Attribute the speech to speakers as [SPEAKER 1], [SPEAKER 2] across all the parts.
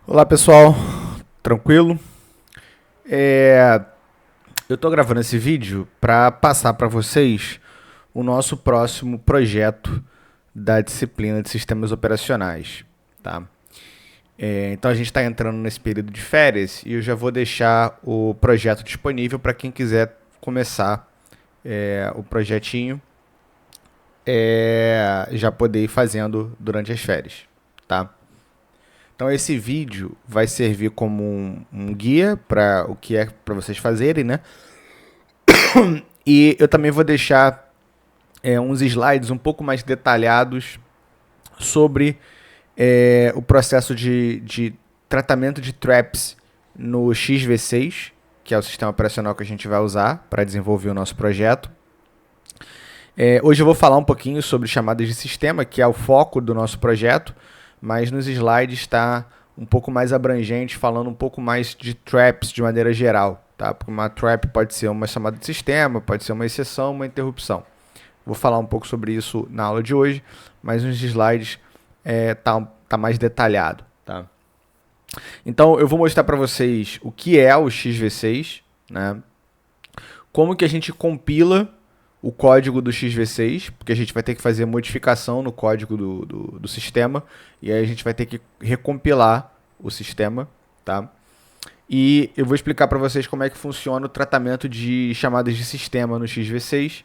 [SPEAKER 1] Olá pessoal, tranquilo? Eu estou gravando esse vídeo para passar para vocês o nosso próximo projeto da disciplina de sistemas operacionais, tá? Então a gente está entrando nesse período de férias e eu já vou deixar o projeto disponível para quem quiser começar o projetinho, já poder ir fazendo durante as férias, tá? Então esse vídeo vai servir como um guia para o que é para vocês fazerem, né? E eu também vou deixar uns slides um pouco mais detalhados sobre o processo de tratamento de traps no XV6, que é o sistema operacional que a gente vai usar para desenvolver o nosso projeto. Hoje eu vou falar um pouquinho sobre chamadas de sistema, que é o foco do nosso projeto, mas nos slides está um pouco mais abrangente, falando um pouco mais de traps de maneira geral, tá? Porque uma trap pode ser uma chamada de sistema, pode ser uma exceção, uma interrupção. Vou falar um pouco sobre isso na aula de hoje, mas nos slides tá mais detalhado, tá? Então eu vou mostrar para vocês o que é o XV6, né? Como que a gente compila o código do XV6, porque a gente vai ter que fazer modificação no código do sistema, e aí a gente vai ter que recompilar o sistema, tá? E eu vou explicar para vocês como é que funciona o tratamento de chamadas de sistema no XV6,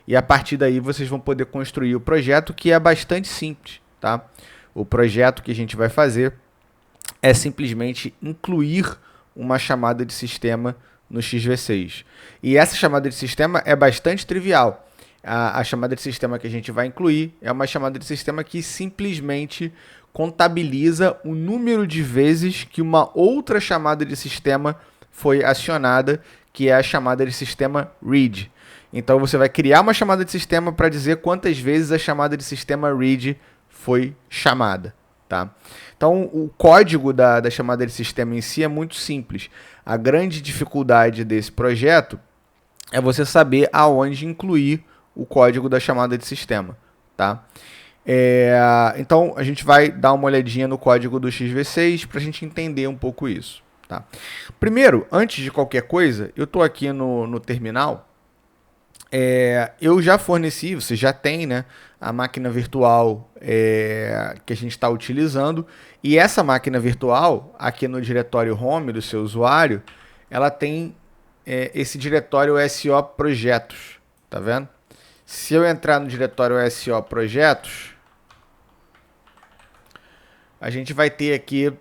[SPEAKER 1] e a partir daí vocês vão poder construir o projeto, que é bastante simples, tá? O projeto que a gente vai fazer é simplesmente incluir uma chamada de sistema no XV6. E essa chamada de sistema é bastante trivial. A chamada de sistema que a gente vai incluir é uma chamada de sistema que simplesmente contabiliza o número de vezes que uma outra chamada de sistema foi acionada, que é a chamada de sistema read. Então você vai criar uma chamada de sistema para dizer quantas vezes a chamada de sistema read foi chamada, tá? Então, o código da chamada de sistema em si é muito simples. A grande dificuldade desse projeto é você saber aonde incluir o código da chamada de sistema, tá? Então, a gente vai dar uma olhadinha no código do XV6 para a gente entender um pouco isso, tá? Primeiro, antes de qualquer coisa, eu estou aqui no terminal. Eu já forneci, você já tem, né, a máquina virtual que a gente está utilizando, e essa máquina virtual, aqui no diretório home do seu usuário, ela tem esse diretório SO projetos, tá vendo? Se eu entrar no diretório SO projetos, a gente vai ter aqui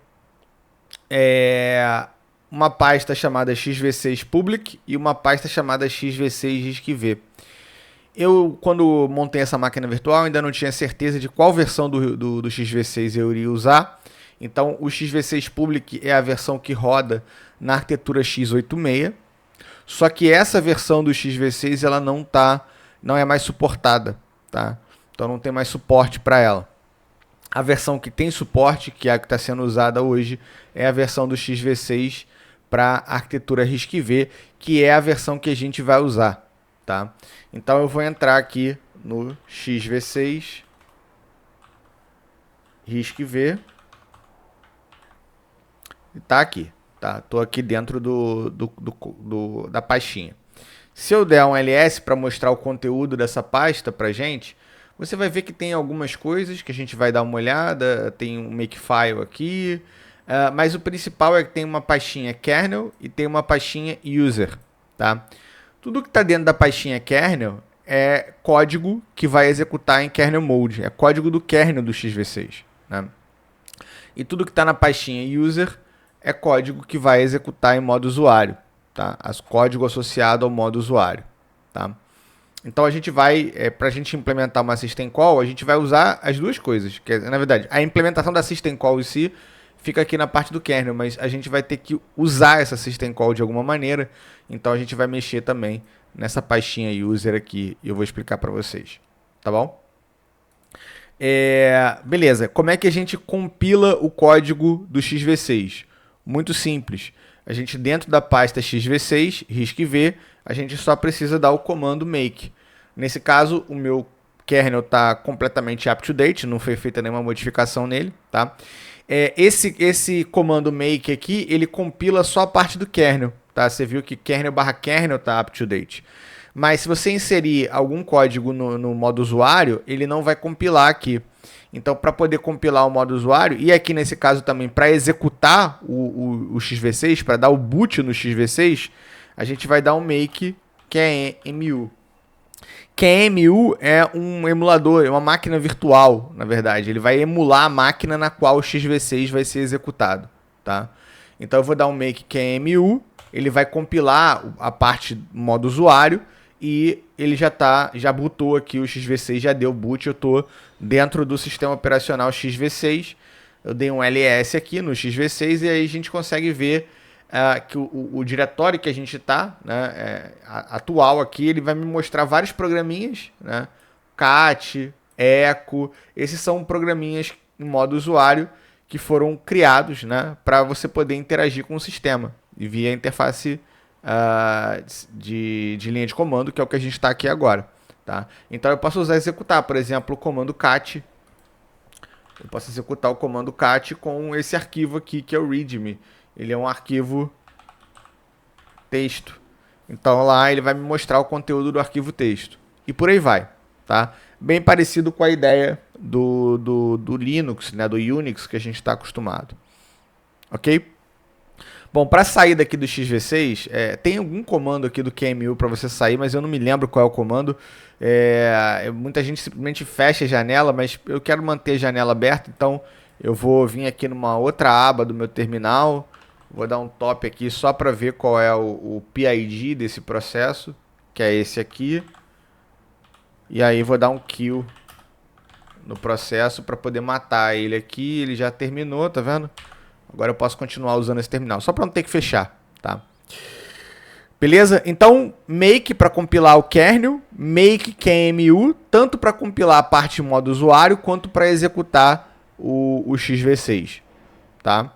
[SPEAKER 1] uma pasta chamada xv6 public e uma pasta chamada xv6 riscv. Eu, quando montei essa máquina virtual, ainda não tinha certeza de qual versão do XV6 eu iria usar. Então, o XV6 Public é a versão que roda na arquitetura x86. Só que essa versão do XV6 ela não é mais suportada, tá? Então, não tem mais suporte para ela. A versão que tem suporte, que é a que está sendo usada hoje, é a versão do XV6 para arquitetura RISC-V, que é a versão que a gente vai usar. Tá? Então eu vou entrar aqui no XV6 RISC-V e tá aqui, tá? Tô aqui dentro da pastinha. Se eu der um ls para mostrar o conteúdo dessa pasta pra gente, você vai ver que tem algumas coisas que a gente vai dar uma olhada, tem um makefile aqui, mas o principal é que tem uma pastinha kernel e tem uma pastinha user, tá? Tudo que está dentro da pastinha kernel é código que vai executar em kernel mode. É código do kernel do XV6. Né? E tudo que está na pastinha user é código que vai executar em modo usuário. Tá? Código associado ao modo usuário. Tá? Então a gente vai, para a gente implementar uma system call, a gente vai usar as duas coisas. Que na verdade, a implementação da system call em si fica aqui na parte do kernel, mas a gente vai ter que usar essa system call de alguma maneira, então a gente vai mexer também nessa pastinha user aqui e eu vou explicar para vocês, tá bom? Beleza, como é que a gente compila o código do XV6? Muito simples, a gente dentro da pasta XV6, RISC-V, a gente só precisa dar o comando make. Nesse caso, o meu kernel está completamente up to date, não foi feita nenhuma modificação nele, tá? Esse comando make aqui, ele compila só a parte do kernel, tá? Você viu que kernel/kernel tá up to date. Mas se você inserir algum código no modo usuário, ele não vai compilar aqui. Então, para poder compilar o modo usuário, e aqui nesse caso também para executar o XV6, para dar o boot no XV6, a gente vai dar um make QEMU. QEMU é um emulador, é uma máquina virtual, na verdade. Ele vai emular a máquina na qual o XV6 vai ser executado, tá? Então eu vou dar um make QEMU, ele vai compilar a parte do modo usuário e ele já bootou aqui o XV6, já deu boot, eu estou dentro do sistema operacional XV6. Eu dei um ls aqui no XV6 e aí a gente consegue ver que o diretório que a gente está, né, atual aqui, ele vai me mostrar vários programinhas, né, cat, echo, esses são programinhas em modo usuário que foram criados, né, para você poder interagir com o sistema e via interface de linha de comando, que é o que a gente está aqui agora. Tá? Então eu posso executar, por exemplo, o comando cat. Eu posso executar o comando cat com esse arquivo aqui, que é o readme. Ele é um arquivo texto. Então lá ele vai me mostrar o conteúdo do arquivo texto. E por aí vai. Tá? Bem parecido com a ideia do Linux, né? Do Unix que a gente está acostumado. Ok? Bom, para sair daqui do XV6, tem algum comando aqui do QEMU para você sair, mas eu não me lembro qual é o comando. Muita gente simplesmente fecha a janela, mas eu quero manter a janela aberta, então eu vou vir aqui numa outra aba do meu terminal, vou dar um top aqui só para ver qual é o PID desse processo, que é esse aqui, e aí vou dar um kill no processo para poder matar ele aqui. Ele já terminou, tá vendo? Agora eu posso continuar usando esse terminal, só para não ter que fechar, tá? Beleza? Então, make para compilar o kernel, make QEMU, tanto para compilar a parte de modo usuário, quanto para executar o XV6, tá?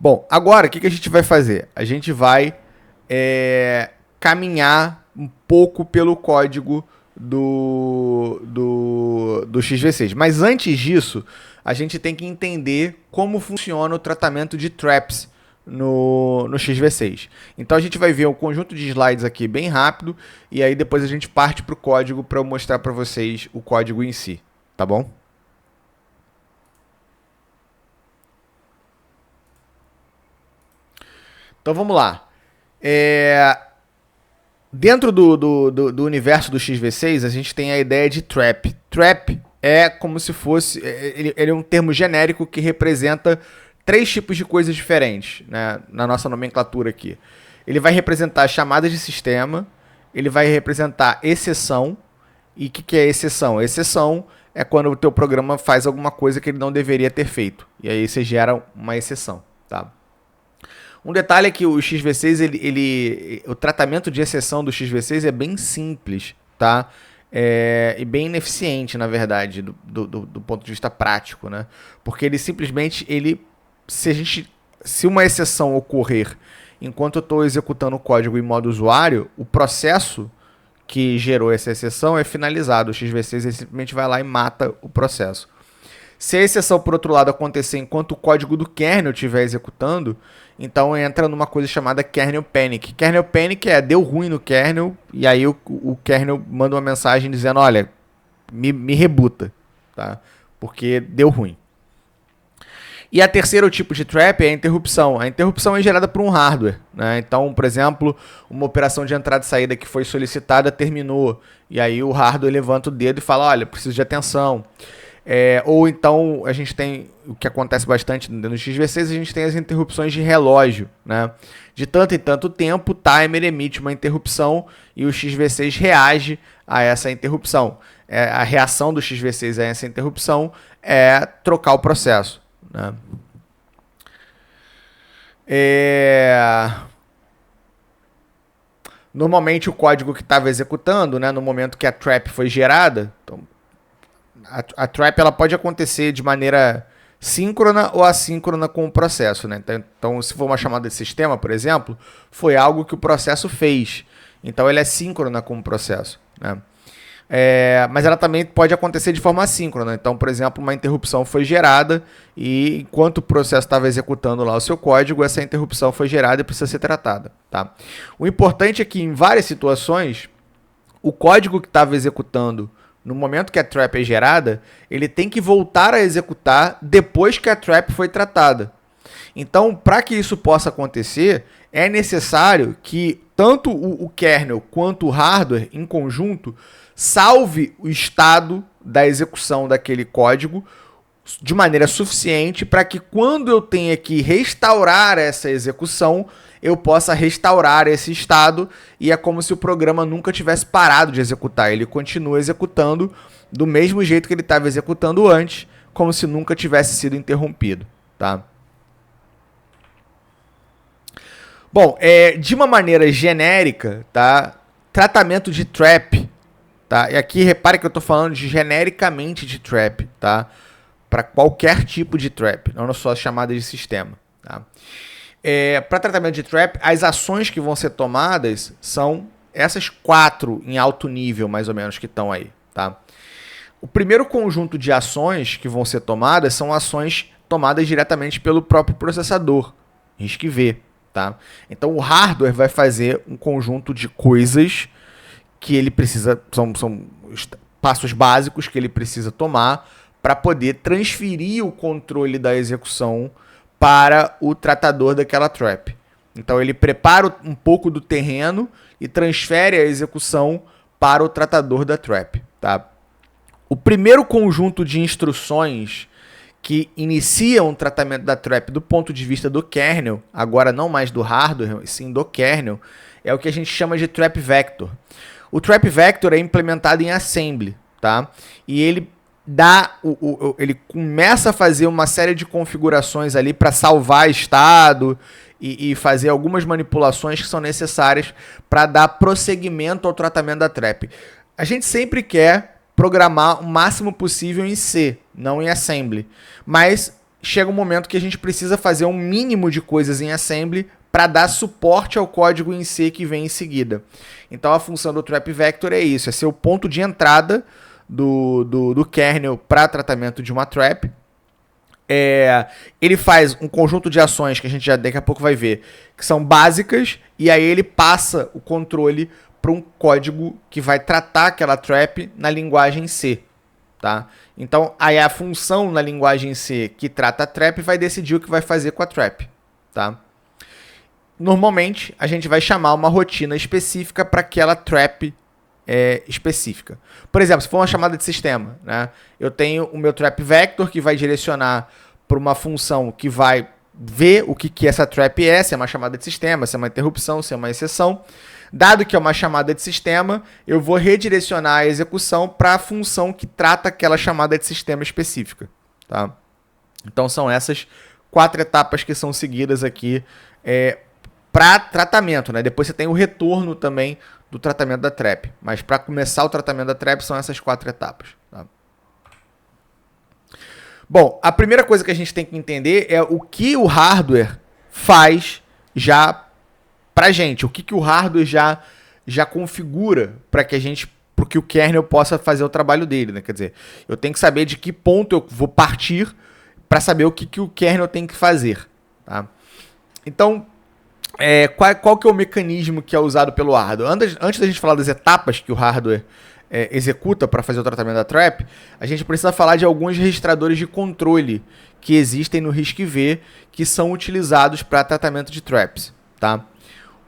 [SPEAKER 1] Bom, agora o que a gente vai fazer? A gente vai caminhar um pouco pelo código do XV6. Mas antes disso, a gente tem que entender como funciona o tratamento de traps no XV6. Então a gente vai ver um conjunto de slides aqui bem rápido e aí depois a gente parte para o código para eu mostrar para vocês o código em si, tá bom? Então vamos lá. Dentro do universo do XV6, a gente tem a ideia de trap. Trap é como se fosse... Ele é um termo genérico que representa 3 tipos de coisas diferentes, né, na nossa nomenclatura aqui. Ele vai representar chamadas de sistema, ele vai representar exceção. E o que é exceção? Exceção é quando o teu programa faz alguma coisa que ele não deveria ter feito. E aí você gera uma exceção, tá? Um detalhe é que o XV6, o tratamento de exceção do XV6 é bem simples, tá? E bem ineficiente, na verdade, do ponto de vista prático, né? Porque ele simplesmente, se uma exceção ocorrer enquanto eu estou executando o código em modo usuário, o processo que gerou essa exceção é finalizado. O XV6 ele simplesmente vai lá e mata o processo. Se a exceção, por outro lado, acontecer enquanto o código do kernel estiver executando, então entra numa coisa chamada kernel panic. Kernel panic deu ruim no kernel, e aí o kernel manda uma mensagem dizendo, olha, me rebuta, tá? Porque deu ruim. E a terceiro tipo de trap é a interrupção. A interrupção é gerada por um hardware, né? Então, por exemplo, uma operação de entrada e saída que foi solicitada terminou, e aí o hardware levanta o dedo e fala, olha, preciso de atenção. Ou então a gente tem o que acontece bastante no XV6, a gente tem as interrupções de relógio, né? De tanto em tanto tempo, o timer emite uma interrupção e o XV6 reage a essa interrupção. A reação do XV6 a essa interrupção é trocar o processo, né? Normalmente o código que estava executando, né, no momento que a trap foi gerada, então, a trap ela pode acontecer de maneira síncrona ou assíncrona com o processo, né? Então, se for uma chamada de sistema, por exemplo, foi algo que o processo fez. Então, ele é síncrona com o processo, né? Mas ela também pode acontecer de forma assíncrona. Então, por exemplo, uma interrupção foi gerada e enquanto o processo estava executando lá o seu código, essa interrupção foi gerada e precisa ser tratada. Tá? O importante é que em várias situações, o código que estava executando no momento que a trap é gerada, ele tem que voltar a executar depois que a trap foi tratada. Então, para que isso possa acontecer, é necessário que tanto o kernel quanto o hardware, em conjunto, salve o estado da execução daquele código de maneira suficiente para que quando eu tenha que restaurar essa execução, eu possa restaurar esse estado e é como se o programa nunca tivesse parado de executar. Ele continua executando do mesmo jeito que ele estava executando antes, como se nunca tivesse sido interrompido. Tá? Bom, de uma maneira genérica, tá? Tratamento de trap, tá? E aqui repare que eu estou falando genericamente de trap, tá? Para qualquer tipo de trap, não só as chamadas de sistema. Tá? Para tratamento de trap, as ações que vão ser tomadas são essas 4 em alto nível, mais ou menos, que estão aí. Tá? O primeiro conjunto de ações que vão ser tomadas são ações tomadas diretamente pelo próprio processador, RISC-V. Tá? Então o hardware vai fazer um conjunto de coisas que ele precisa, são passos básicos que ele precisa tomar para poder transferir o controle da execução para o tratador daquela trap. Então ele prepara um pouco do terreno e transfere a execução para o tratador da trap. Tá? O primeiro conjunto de instruções que iniciam o tratamento da trap do ponto de vista do kernel, agora não mais do hardware, sim do kernel, é o que a gente chama de trap vector. O trap vector é implementado em assembly, tá? E ele ele começa a fazer uma série de configurações ali para salvar estado e fazer algumas manipulações que são necessárias para dar prosseguimento ao tratamento da trap. A gente sempre quer programar o máximo possível em C, não em assembly. Mas chega um momento que a gente precisa fazer um mínimo de coisas em assembly para dar suporte ao código em C que vem em seguida. Então a função do trap vector é isso, é ser o ponto de entrada do kernel para tratamento de uma trap. Ele faz um conjunto de ações que a gente já daqui a pouco vai ver, que são básicas, e aí ele passa o controle para um código que vai tratar aquela trap na linguagem C. Tá? Então, aí a função na linguagem C que trata a trap vai decidir o que vai fazer com a trap. Tá? Normalmente, a gente vai chamar uma rotina específica para aquela trap específica. Por exemplo, se for uma chamada de sistema, né? Eu tenho o meu trap vector que vai direcionar para uma função que vai ver o que essa trap é, se é uma chamada de sistema, se é uma interrupção, se é uma exceção. Dado que é uma chamada de sistema, eu vou redirecionar a execução para a função que trata aquela chamada de sistema específica. Tá? Então são essas 4 etapas que são seguidas aqui para tratamento. Né? Depois você tem o retorno também do tratamento da trap. Mas para começar o tratamento da trap são essas 4 etapas. Tá? Bom, a primeira coisa que a gente tem que entender é o que o hardware faz já pra gente, o que o hardware já configura para que o kernel possa fazer o trabalho dele, né? Quer dizer, eu tenho que saber de que ponto eu vou partir para saber o que o kernel tem que fazer. Tá? Então, qual que é o mecanismo que é usado pelo hardware? Antes da gente falar das etapas que o hardware executa para fazer o tratamento da trap, a gente precisa falar de alguns registradores de controle que existem no RISC-V que são utilizados para tratamento de traps. Tá?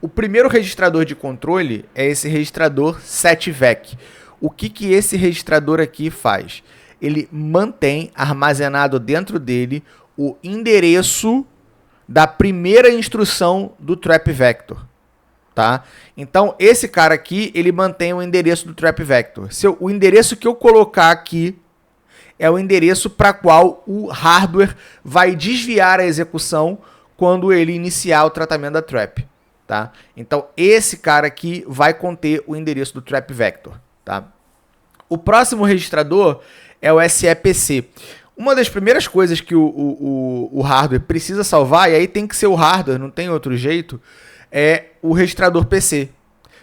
[SPEAKER 1] O primeiro registrador de controle é esse registrador setvec. O que esse registrador aqui faz? Ele mantém armazenado dentro dele o endereço da primeira instrução do trap vector. Tá? Então, esse cara aqui, ele mantém o endereço do trap vector. O endereço que eu colocar aqui é o endereço para qual o hardware vai desviar a execução quando ele iniciar o tratamento da trap. Tá? Então, esse cara aqui vai conter o endereço do trap vector. Tá? O próximo registrador é o SEPC. Uma das primeiras coisas que o hardware precisa salvar, e aí tem que ser o hardware, não tem outro jeito, é o registrador PC.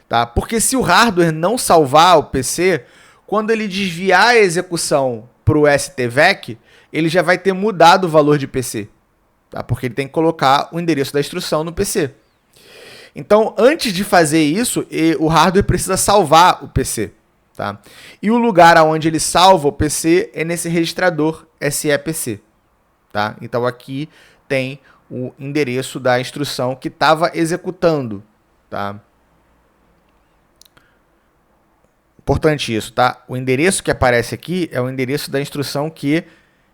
[SPEAKER 1] Tá? Porque se o hardware não salvar o PC, quando ele desviar a execução para o STVEC, ele já vai ter mudado o valor de PC, tá? Porque ele tem que colocar o endereço da instrução no PC. Então, antes de fazer isso, o hardware precisa salvar o PC. Tá? E o lugar onde ele salva o PC é nesse registrador SEPC. Tá? Então, aqui tem o endereço da instrução que estava executando. Tá? Importante isso, tá? O endereço que aparece aqui é o endereço da instrução que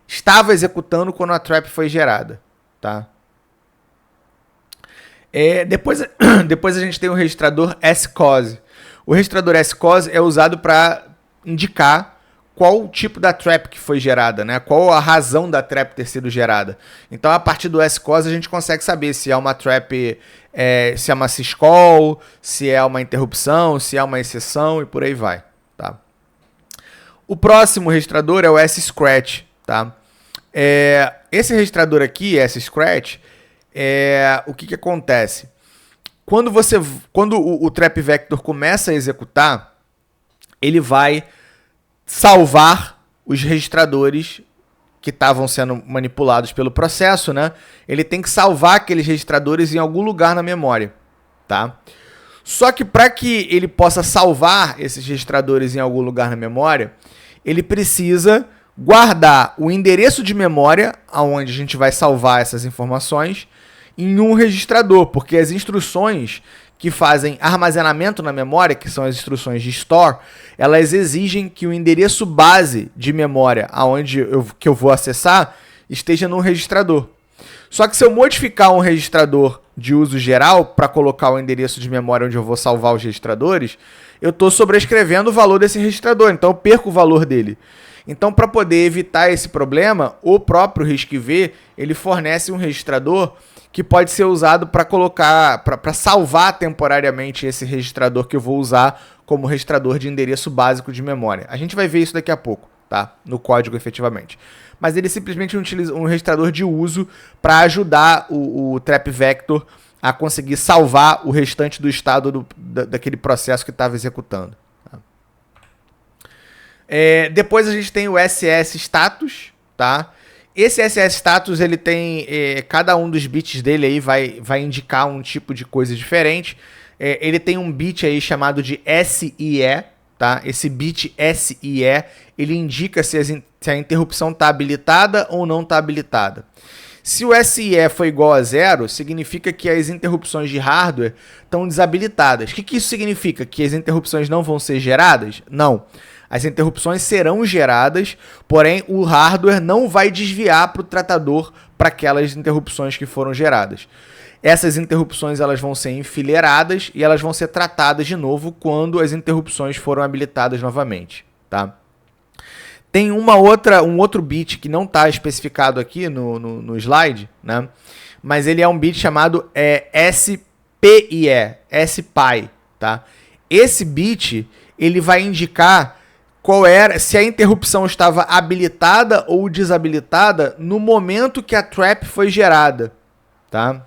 [SPEAKER 1] estava executando quando a trap foi gerada. Tá? Depois a gente tem o registrador scos. O registrador scos é usado para indicar qual o tipo da trap que foi gerada, né? Qual a razão da trap ter sido gerada. Então, a partir do scos, a gente consegue saber se é uma trap, se é uma syscall, se é uma interrupção, se é uma exceção e por aí vai. Tá? O próximo registrador é o scratch. Tá? Esse registrador aqui, scratch, o que acontece? Quando o trap vector começa a executar, ele vai salvar os registradores que estavam sendo manipulados pelo processo, né? Ele tem que salvar aqueles registradores em algum lugar na memória, tá? Só que para que ele possa salvar esses registradores em algum lugar na memória, ele precisa guardar o endereço de memória aonde a gente vai salvar essas informações em um registrador, porque as instruções que fazem armazenamento na memória, que são as instruções de store, elas exigem que o endereço base de memória que eu vou acessar esteja no registrador. Só que se eu modificar um registrador de uso geral para colocar o endereço de memória onde eu vou salvar os registradores, eu estou sobrescrevendo o valor desse registrador, então eu perco o valor dele. Então, para poder evitar esse problema, o próprio RISC-V ele fornece um registrador que pode ser usado para salvar temporariamente esse registrador que eu vou usar como registrador de endereço básico de memória. A gente vai ver isso daqui a pouco, tá? No código efetivamente. Mas ele simplesmente utiliza um registrador de uso para ajudar o trap vector a conseguir salvar o restante do estado daquele processo que estava executando. Tá? Depois a gente tem o SS status, tá? Esse SS status, ele tem, cada um dos bits dele aí vai indicar um tipo de coisa diferente. Ele tem um bit aí chamado de SIE, tá? Esse bit SIE, ele indica se a interrupção está habilitada ou não está habilitada. Se o SIE for igual a 0, significa que as interrupções de hardware estão desabilitadas. O que isso significa? Que as interrupções não vão ser geradas? Não. As interrupções serão geradas, porém o hardware não vai desviar para o tratador para aquelas interrupções que foram geradas. Essas interrupções elas vão ser enfileiradas e elas vão ser tratadas de novo quando as interrupções foram habilitadas novamente. Tá? Tem um outro bit que não está especificado aqui no slide, né? Mas ele é um bit chamado SPI. Tá? Esse bit ele vai indicar se a interrupção estava habilitada ou desabilitada no momento que a trap foi gerada. Tá?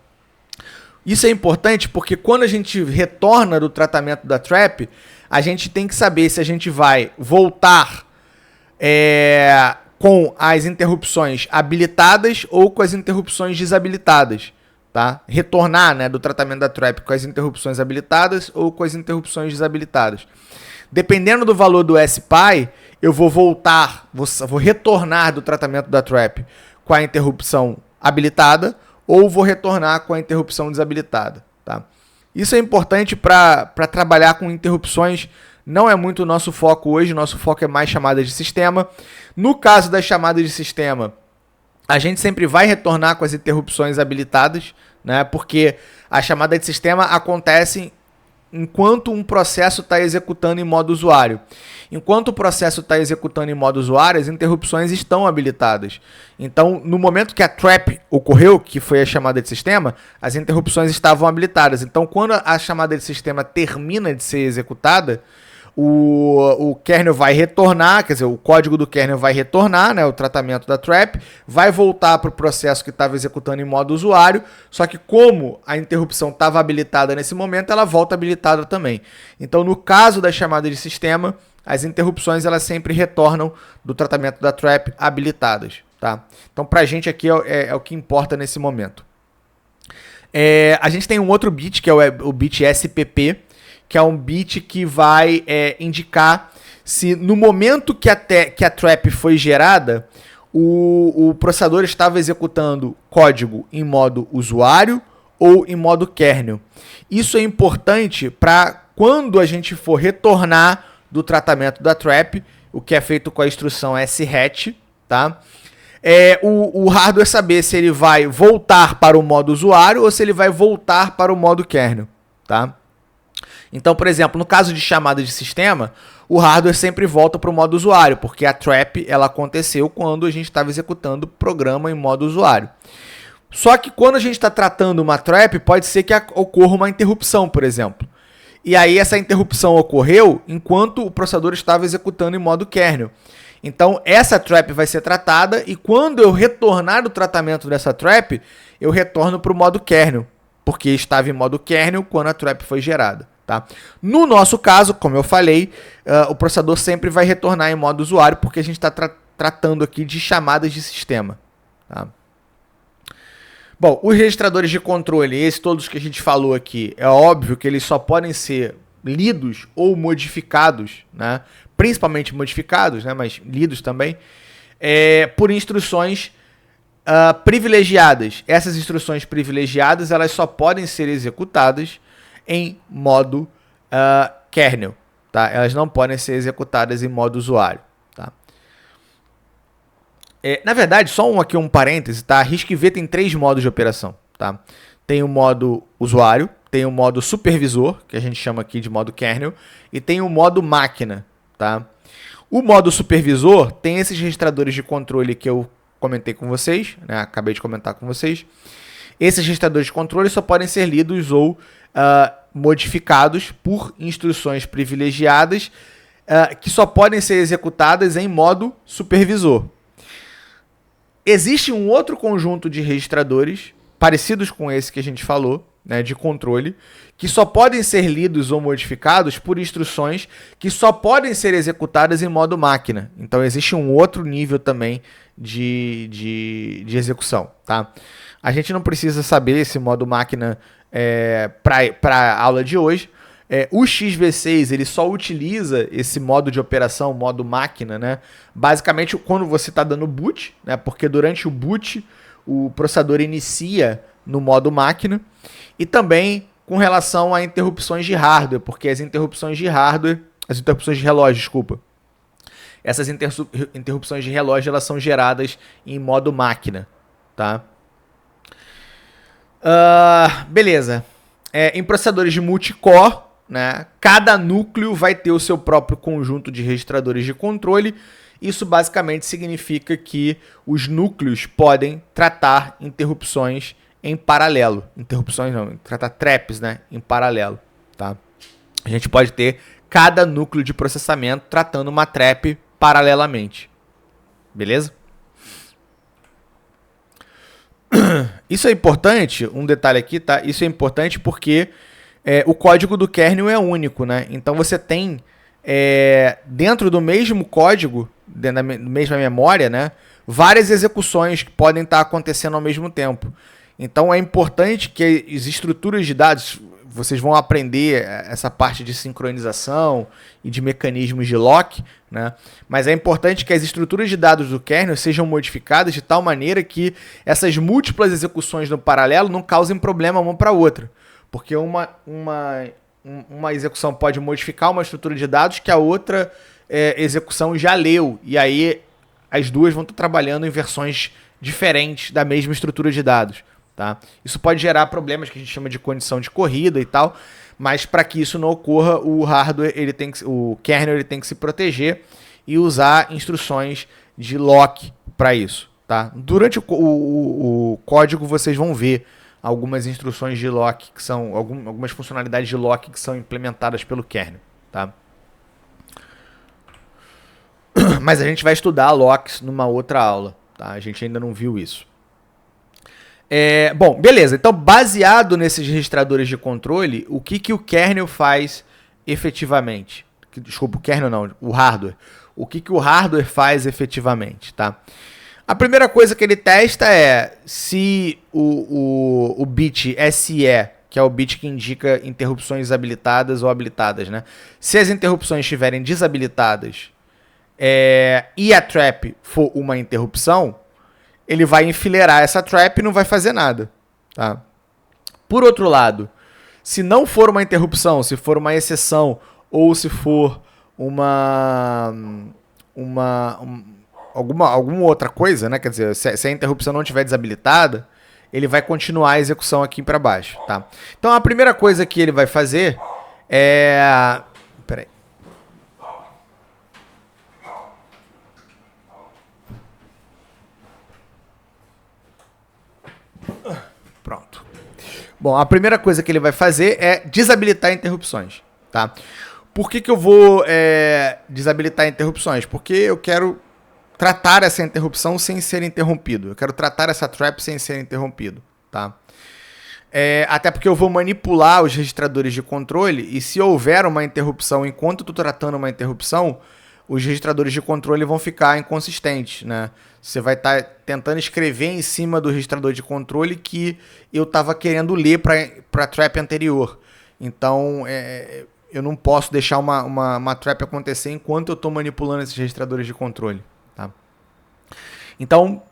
[SPEAKER 1] Isso é importante porque quando a gente retorna do tratamento da trap, a gente tem que saber se a gente vai voltar com as interrupções habilitadas ou com as interrupções desabilitadas. Tá? Retornar, né, do tratamento da trap com as interrupções habilitadas ou com as interrupções desabilitadas. Dependendo do valor do SPI, eu vou retornar do tratamento da trap com a interrupção habilitada ou vou retornar com a interrupção desabilitada. Tá? Isso é importante para trabalhar com interrupções. Não é muito o nosso foco hoje, nosso foco é mais chamada de sistema. No caso das chamadas de sistema, a gente sempre vai retornar com as interrupções habilitadas, né? Porque a chamada de sistema acontece enquanto um processo está executando em modo usuário. Enquanto o processo está executando em modo usuário, as interrupções estão habilitadas. Então, no momento que a trap ocorreu, que foi a chamada de sistema, as interrupções estavam habilitadas. Então, quando a chamada de sistema termina de ser executada, o kernel vai retornar, quer dizer, o código do kernel vai retornar, né, o tratamento da trap, vai voltar para o processo que estava executando em modo usuário, só que como a interrupção estava habilitada nesse momento, ela volta habilitada também. Então, no caso das chamadas de sistema, as interrupções elas sempre retornam do tratamento da trap habilitadas. Tá? Então, para a gente aqui é o que importa nesse momento. A gente tem um outro bit, que é o bit SPP, que é um bit que vai indicar se no momento que a trap foi gerada, o processador estava executando código em modo usuário ou em modo kernel. Isso é importante para quando a gente for retornar do tratamento da trap, o que é feito com a instrução shat, tá? O hardware saber se ele vai voltar para o modo usuário ou se ele vai voltar para o modo kernel, tá? Então, por exemplo, no caso de chamada de sistema, o hardware sempre volta para o modo usuário, porque a trap ela aconteceu quando a gente estava executando o programa em modo usuário. Só que quando a gente está tratando uma trap, pode ser que ocorra uma interrupção, por exemplo. E aí essa interrupção ocorreu enquanto o processador estava executando em modo kernel. Então essa trap vai ser tratada e quando eu retornar do tratamento dessa trap, eu retorno para o modo kernel, porque estava em modo kernel quando a trap foi gerada. Tá? No nosso caso, como eu falei, o processador sempre vai retornar em modo usuário, porque a gente está tratando aqui de chamadas de sistema. Tá? Bom, os registradores de controle, esses todos que a gente falou aqui, é óbvio que eles só podem ser lidos ou modificados, né? Principalmente modificados, né? Mas lidos também, por instruções privilegiadas. Essas instruções privilegiadas elas só podem ser executadas em modo kernel, tá? Elas não podem ser executadas em modo usuário. Tá? Na verdade, só um parêntese, tá? RISC-V tem 3 modos de operação. Tá? Tem o modo usuário, tem o modo supervisor, que a gente chama aqui de modo kernel, e tem o modo máquina. Tá? O modo supervisor tem esses registradores de controle que eu comentei com vocês, né? Acabei de comentar com vocês. Esses registradores de controle só podem ser lidos ou modificados por instruções privilegiadas que só podem ser executadas em modo supervisor. Existe um outro conjunto de registradores parecidos com esse que a gente falou, né, de controle, que só podem ser lidos ou modificados por instruções que só podem ser executadas em modo máquina. Então existe um outro nível também de execução. Tá? A gente não precisa saber esse modo máquina para a aula de hoje. O XV6 ele só utiliza esse modo de operação, modo máquina, né? Basicamente quando você está dando boot, né? Porque durante o boot o processador inicia no modo máquina, e também com relação a interrupções de hardware, porque as interrupções de relógio, desculpa. Essas interrupções de relógio elas são geradas em modo máquina, tá? Beleza. Em processadores de multicore, né, cada núcleo vai ter o seu próprio conjunto de registradores de controle. Isso basicamente significa que os núcleos podem tratar interrupções em paralelo. Interrupções não, tratar traps, né, em paralelo. Tá? A gente pode ter cada núcleo de processamento tratando uma trap paralelamente. Beleza? Isso é importante, um detalhe aqui, tá? Isso é importante porque o código do kernel é único, né? Então você tem dentro do mesmo código, dentro da mesma memória, né, várias execuções que podem estar acontecendo ao mesmo tempo. Então é importante que as estruturas de dados, vocês vão aprender essa parte de sincronização e de mecanismos de lock, né? Mas é importante que as estruturas de dados do kernel sejam modificadas de tal maneira que essas múltiplas execuções no paralelo não causem problema uma para a outra. Porque uma execução pode modificar uma estrutura de dados que a outra execução já leu. E aí as duas vão estar trabalhando em versões diferentes da mesma estrutura de dados. Tá? Isso pode gerar problemas que a gente chama de condição de corrida e tal, mas para que isso não ocorra, o hardware, o kernel ele tem que se proteger e usar instruções de lock para isso. Tá? Durante o código vocês vão ver algumas instruções de lock, que são algumas funcionalidades de lock que são implementadas pelo kernel. Tá? Mas a gente vai estudar locks numa outra aula, tá? A gente ainda não viu isso. Bom, beleza. Então, baseado nesses registradores de controle, o que o kernel faz efetivamente? Desculpa, o kernel não, o hardware. O que o hardware faz efetivamente, tá? A primeira coisa que ele testa é se o bit SE, que é o bit que indica interrupções habilitadas ou habilitadas, né? Se as interrupções estiverem desabilitadas e a trap for uma interrupção, ele vai enfileirar essa trap e não vai fazer nada, tá? Por outro lado, se não for uma interrupção, se for uma exceção ou se for alguma outra coisa, né? Quer dizer, se a interrupção não estiver desabilitada, ele vai continuar a execução aqui para baixo, tá? Então a primeira coisa que ele vai fazer é... Peraí. Pronto. Bom, a primeira coisa que ele vai fazer é desabilitar interrupções, tá? Por que eu vou desabilitar interrupções? Porque eu quero tratar essa interrupção sem ser interrompido. Eu quero tratar essa trap sem ser interrompido, tá? Até porque eu vou manipular os registradores de controle e se houver uma interrupção enquanto eu estou tratando uma interrupção, os registradores de controle vão ficar inconsistentes, né? Você vai estar tentando escrever em cima do registrador de controle que eu estava querendo ler para a trap anterior. Então, eu não posso deixar uma trap acontecer enquanto eu estou manipulando esses registradores de controle, tá? Então,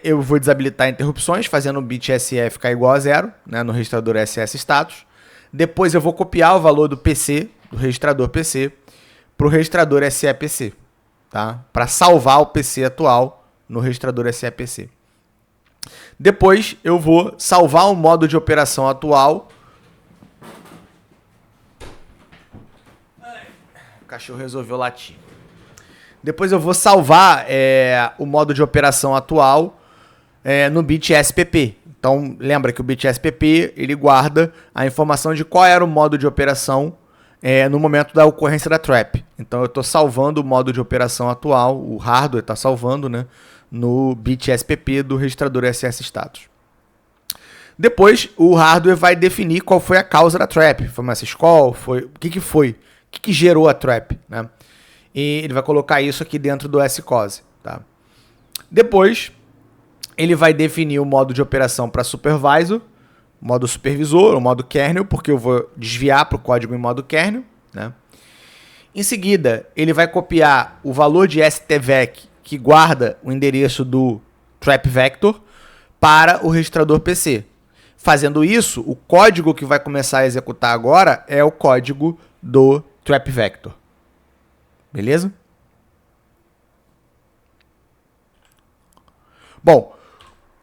[SPEAKER 1] eu vou desabilitar interrupções, fazendo o bit SE ficar igual a zero, né, no registrador SS status. Depois eu vou copiar o valor do PC, do registrador PC, para o registrador SEPC, tá? Para salvar o PC atual no registrador SEPC. Depois eu vou salvar o modo de operação atual. O cachorro resolveu latir. Depois eu vou salvar o modo de operação atual no bit SPP. Então, lembra que o bit SPP ele guarda a informação de qual era o modo de operação no momento da ocorrência da trap. Então, eu estou salvando o modo de operação atual, o hardware está salvando, né, no bit SPP do registrador SS status. Depois, o hardware vai definir qual foi a causa da trap. Foi uma syscall? O que foi? O que gerou a trap, né? E ele vai colocar isso aqui dentro do scose, tá? Depois, ele vai definir o modo de operação para supervisor, modo supervisor, o modo kernel, porque eu vou desviar para o código em modo kernel, né? Em seguida, ele vai copiar o valor de STVEC, que guarda o endereço do trap vector, para o registrador PC. Fazendo isso, o código que vai começar a executar agora é o código do trap vector. Beleza? Bom,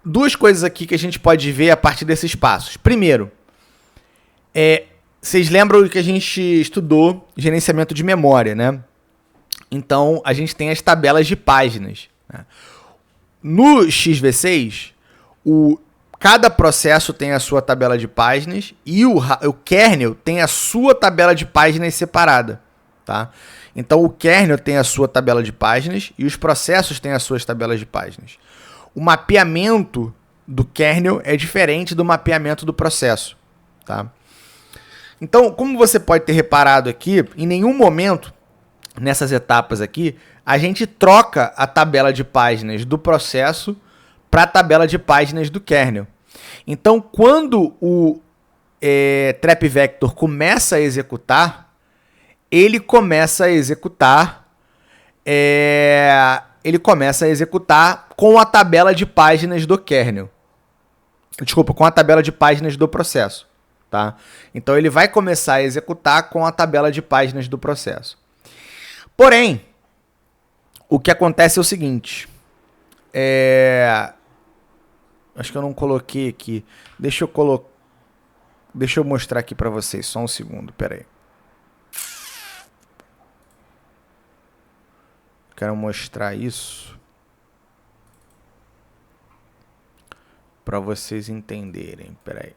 [SPEAKER 1] duas coisas aqui que a gente pode ver a partir desses passos. Primeiro, vocês lembram que a gente estudou gerenciamento de memória, né? Então, a gente tem as tabelas de páginas, né? No XV6, cada processo tem a sua tabela de páginas e o kernel tem a sua tabela de páginas separada, tá? Então, o kernel tem a sua tabela de páginas e os processos têm as suas tabelas de páginas. O mapeamento do kernel é diferente do mapeamento do processo, tá? Então, como você pode ter reparado aqui, em nenhum momento nessas etapas aqui, a gente troca a tabela de páginas do processo para a tabela de páginas do kernel. Então, quando o trap vector começa a executar, ele começa a executar com a tabela de páginas do kernel. Desculpa, com a tabela de páginas do processo, tá? Então ele vai começar a executar com a tabela de páginas do processo. Porém, o que acontece é o seguinte, acho que eu não coloquei aqui. Deixa eu mostrar aqui para vocês, só um segundo, pera aí. Quero mostrar isso para vocês entenderem. Pera aí.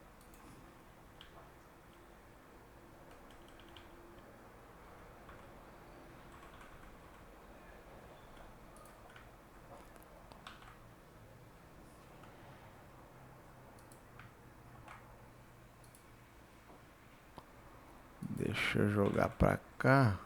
[SPEAKER 1] Deixa eu jogar para cá.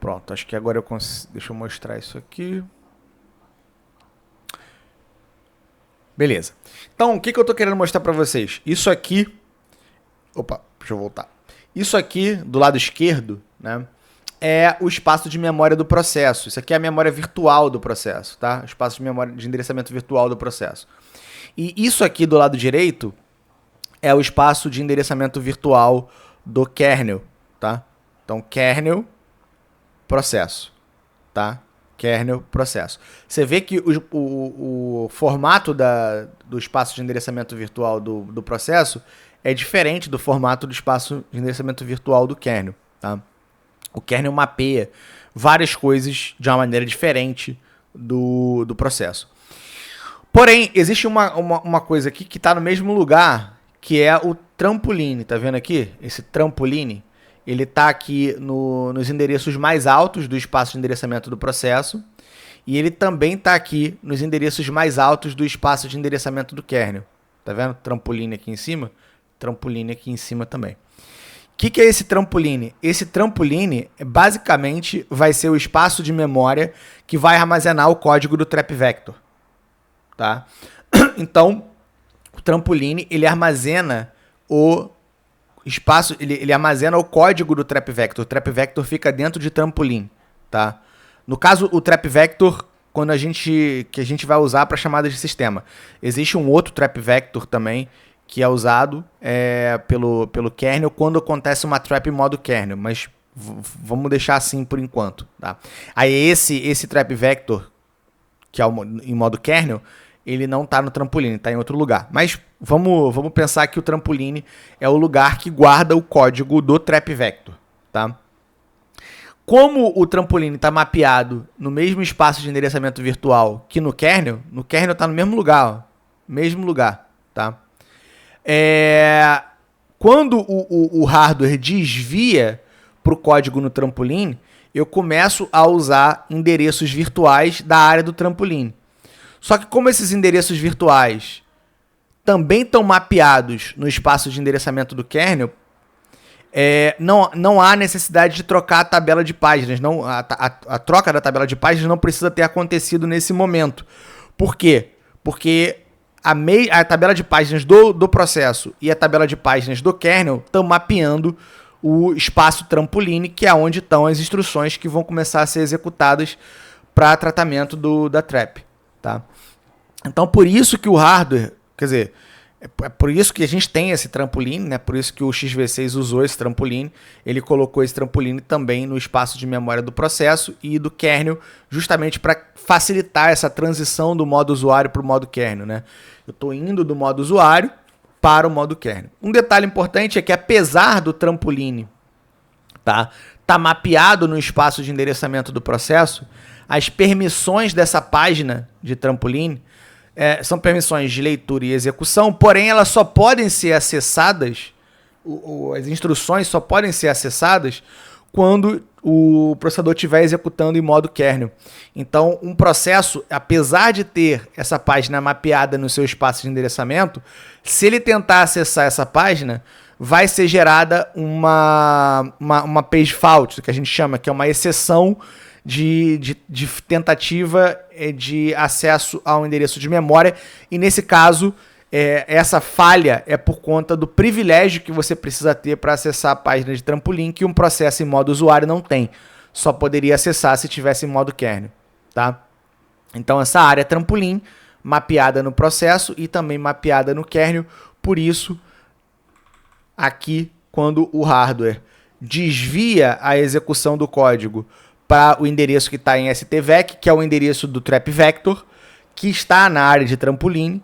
[SPEAKER 1] Pronto, acho que agora eu consigo. Deixa eu mostrar isso aqui. Beleza. Então, o que eu tô querendo mostrar para vocês? Isso aqui... Opa, deixa eu voltar. Isso aqui, do lado esquerdo, né, é o espaço de memória do processo. Isso aqui é a memória virtual do processo, tá? O espaço de memória de endereçamento virtual do processo. E isso aqui do lado direito é o espaço de endereçamento virtual do kernel, tá? Então, kernel, processo, tá? Kernel, processo. Você vê que o formato do espaço de endereçamento virtual do processo é diferente do formato do espaço de endereçamento virtual do kernel, tá? O kernel mapeia várias coisas de uma maneira diferente do processo. Porém, existe uma coisa aqui que está no mesmo lugar, que é o trampoline. Tá vendo aqui? Esse trampoline, ele está aqui nos endereços mais altos do espaço de endereçamento do processo, e ele também está aqui nos endereços mais altos do espaço de endereçamento do kernel. Tá vendo? Trampoline aqui em cima, trampoline aqui em cima também. O que é esse trampoline? Esse trampoline basicamente vai ser o espaço de memória que vai armazenar o código do trap vector, tá? Então, o trampoline, ele armazena o espaço, ele armazena o código do trap vector. O trap vector fica dentro de trampoline, tá? No caso, o trap vector, que a gente vai usar para chamadas de sistema. Existe um outro trap vector também, que é usado pelo kernel quando acontece uma trap em modo kernel, mas vamos deixar assim por enquanto, tá? Aí esse trap vector, que é em modo kernel, ele não está no trampoline, está em outro lugar. Mas vamos pensar que o trampoline é o lugar que guarda o código do trap vector, tá? Como o trampoline está mapeado no mesmo espaço de endereçamento virtual que no kernel está no mesmo lugar, ó, mesmo lugar, tá? Quando o hardware desvia para o código no trampoline, eu começo a usar endereços virtuais da área do trampoline. Só que como esses endereços virtuais também estão mapeados no espaço de endereçamento do kernel, não há necessidade de trocar a tabela de páginas. A troca da tabela de páginas não precisa ter acontecido nesse momento. Por quê? Porque a tabela de páginas do processo e a tabela de páginas do kernel estão mapeando o espaço trampoline, que é onde estão as instruções que vão começar a ser executadas para tratamento da trap, tá? Então, por isso que o hardware, quer dizer, é por isso que a gente tem esse trampoline, né? Por isso que o XV6 usou esse trampoline. Ele colocou esse trampoline também no espaço de memória do processo e do kernel, justamente para facilitar essa transição do modo usuário para o modo kernel, né? Eu estou indo do modo usuário para o modo kernel. Um detalhe importante é que, apesar do trampoline tá mapeado no espaço de endereçamento do processo, as permissões dessa página de trampoline são permissões de leitura e execução, porém elas só podem ser acessadas, as instruções só podem ser acessadas quando o processador estiver executando em modo kernel. Então, um processo, apesar de ter essa página mapeada no seu espaço de endereçamento, se ele tentar acessar essa página, vai ser gerada uma page fault, que a gente chama, que é uma exceção de tentativa de acesso ao endereço de memória, e nesse caso essa falha é por conta do privilégio que você precisa ter para acessar a página de trampolim, que um processo em modo usuário não tem, só poderia acessar se tivesse em modo kernel, tá? Então essa área trampolim mapeada no processo e também mapeada no kernel, por isso aqui quando o hardware desvia a execução do código para o endereço que está em STVEC, que é o endereço do trap vector, que está na área de trampoline,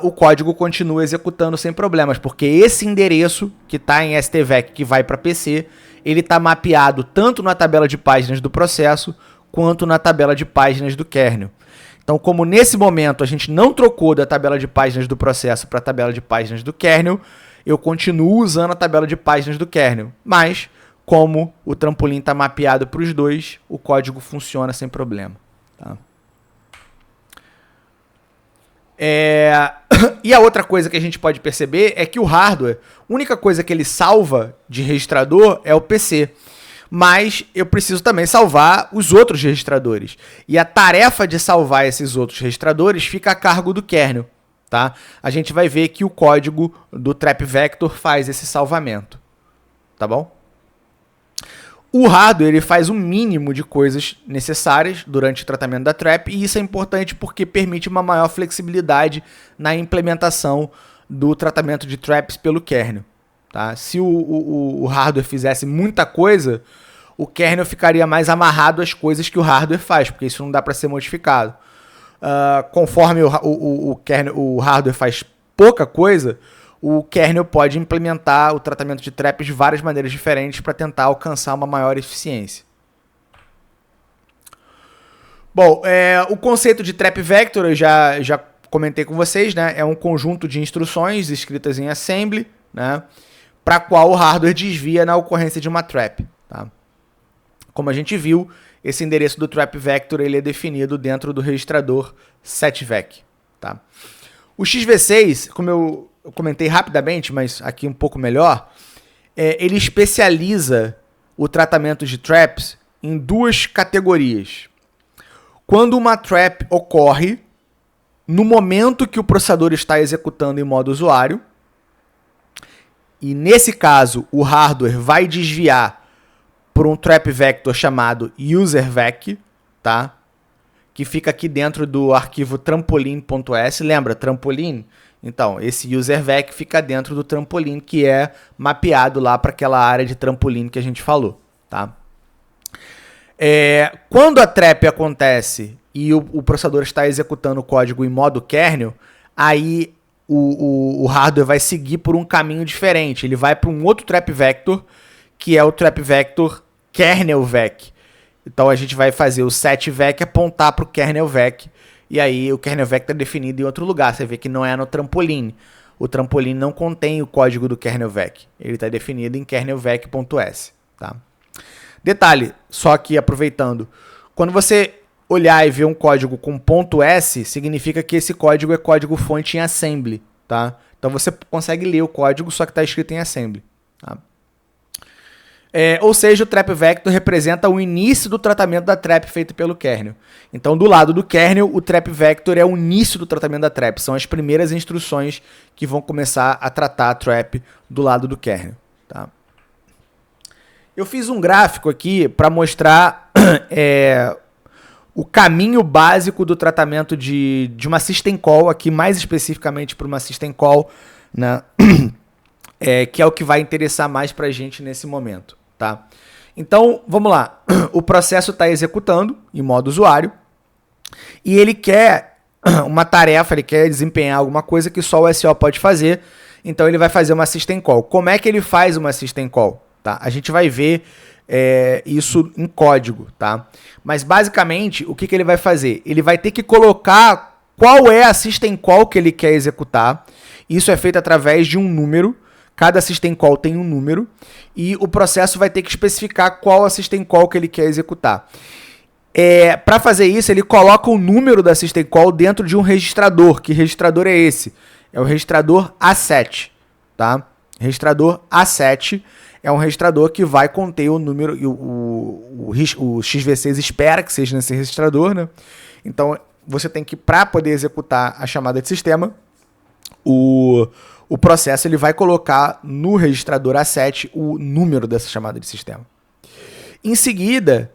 [SPEAKER 1] o código continua executando sem problemas, porque esse endereço que está em STVEC, que vai para PC, ele está mapeado tanto na tabela de páginas do processo, quanto na tabela de páginas do kernel. Então, como nesse momento a gente não trocou da tabela de páginas do processo para a tabela de páginas do kernel, eu continuo usando a tabela de páginas do kernel. Mas, como o trampolim está mapeado para os dois, o código funciona sem problema. Tá? E a outra coisa que a gente pode perceber é que o hardware, a única coisa que ele salva de registrador é o PC. Mas eu preciso também salvar os outros registradores. E a tarefa de salvar esses outros registradores fica a cargo do kernel. Tá? A gente vai ver que o código do trap vector faz esse salvamento. Tá bom? O hardware ele faz o mínimo de coisas necessárias durante o tratamento da trap, e isso é importante porque permite uma maior flexibilidade na implementação do tratamento de traps pelo kernel. Tá? Se o hardware fizesse muita coisa, o kernel ficaria mais amarrado às coisas que o hardware faz, porque isso não dá para ser modificado. Conforme o hardware faz pouca coisa, o kernel pode implementar o tratamento de traps de várias maneiras diferentes para tentar alcançar uma maior eficiência. Bom, o conceito de trap vector eu já comentei com vocês, né? É um conjunto de instruções escritas em assembly, né? Para qual o hardware desvia na ocorrência de uma trap. Tá? Como a gente viu, esse endereço do trap vector ele é definido dentro do registrador setvec. Tá? O XV6, como eu comentei rapidamente, mas aqui um pouco melhor, ele especializa o tratamento de traps em duas categorias. Quando uma trap ocorre no momento que o processador está executando em modo usuário, e nesse caso o hardware vai desviar por um trap vector chamado uservec, tá? Que fica aqui dentro do arquivo trampolim.s. Lembra, trampolim? Então, esse uservec fica dentro do trampolim, que é mapeado lá para aquela área de trampolim que a gente falou. Tá? Quando a trap acontece e o processador está executando o código em modo kernel, aí o hardware vai seguir por um caminho diferente. Ele vai para um outro trap vector, que é o trap vector kernelvec. Então a gente vai fazer o setvec apontar para o kernelvec, e aí o kernelvec está definido em outro lugar. Você vê que não é no trampolim. O trampolim não contém o código do kernelvec. Ele está definido em kernelvec.s. Tá? Detalhe, só que aproveitando, quando você olhar e ver um código com .s, significa que esse código é código fonte em assembly. Tá? Então você consegue ler o código, só que está escrito em assembly. Tá? Ou seja, o trap vector representa o início do tratamento da trap feito pelo kernel. Então, do lado do kernel, o trap vector é o início do tratamento da trap. São as primeiras instruções que vão começar a tratar a trap do lado do kernel. Tá? Eu fiz um gráfico aqui para mostrar o caminho básico do tratamento de uma system call, aqui mais especificamente para uma system call, né? Que é o que vai interessar mais para a gente nesse momento. Tá? Então, vamos lá. O processo está executando em modo usuário e ele quer uma tarefa, ele quer desempenhar alguma coisa que só o SO pode fazer, então ele vai fazer uma system call. Como é que ele faz uma system call? Tá? A gente vai ver isso em código. Tá? Mas, basicamente, o que ele vai fazer? Ele vai ter que colocar qual é a system call que ele quer executar. Isso é feito através de um número. Cada system call tem um número e o processo vai ter que especificar qual a system call que ele quer executar. Para fazer isso, ele coloca o número da system call dentro de um registrador. Que registrador é esse? É o registrador A7. Tá? Registrador A7 é um registrador que vai conter o número, o XV6 espera que seja nesse registrador. Né? Então, você tem que, para poder executar a chamada de sistema, o processo ele vai colocar no registrador A7 o número dessa chamada de sistema. Em seguida,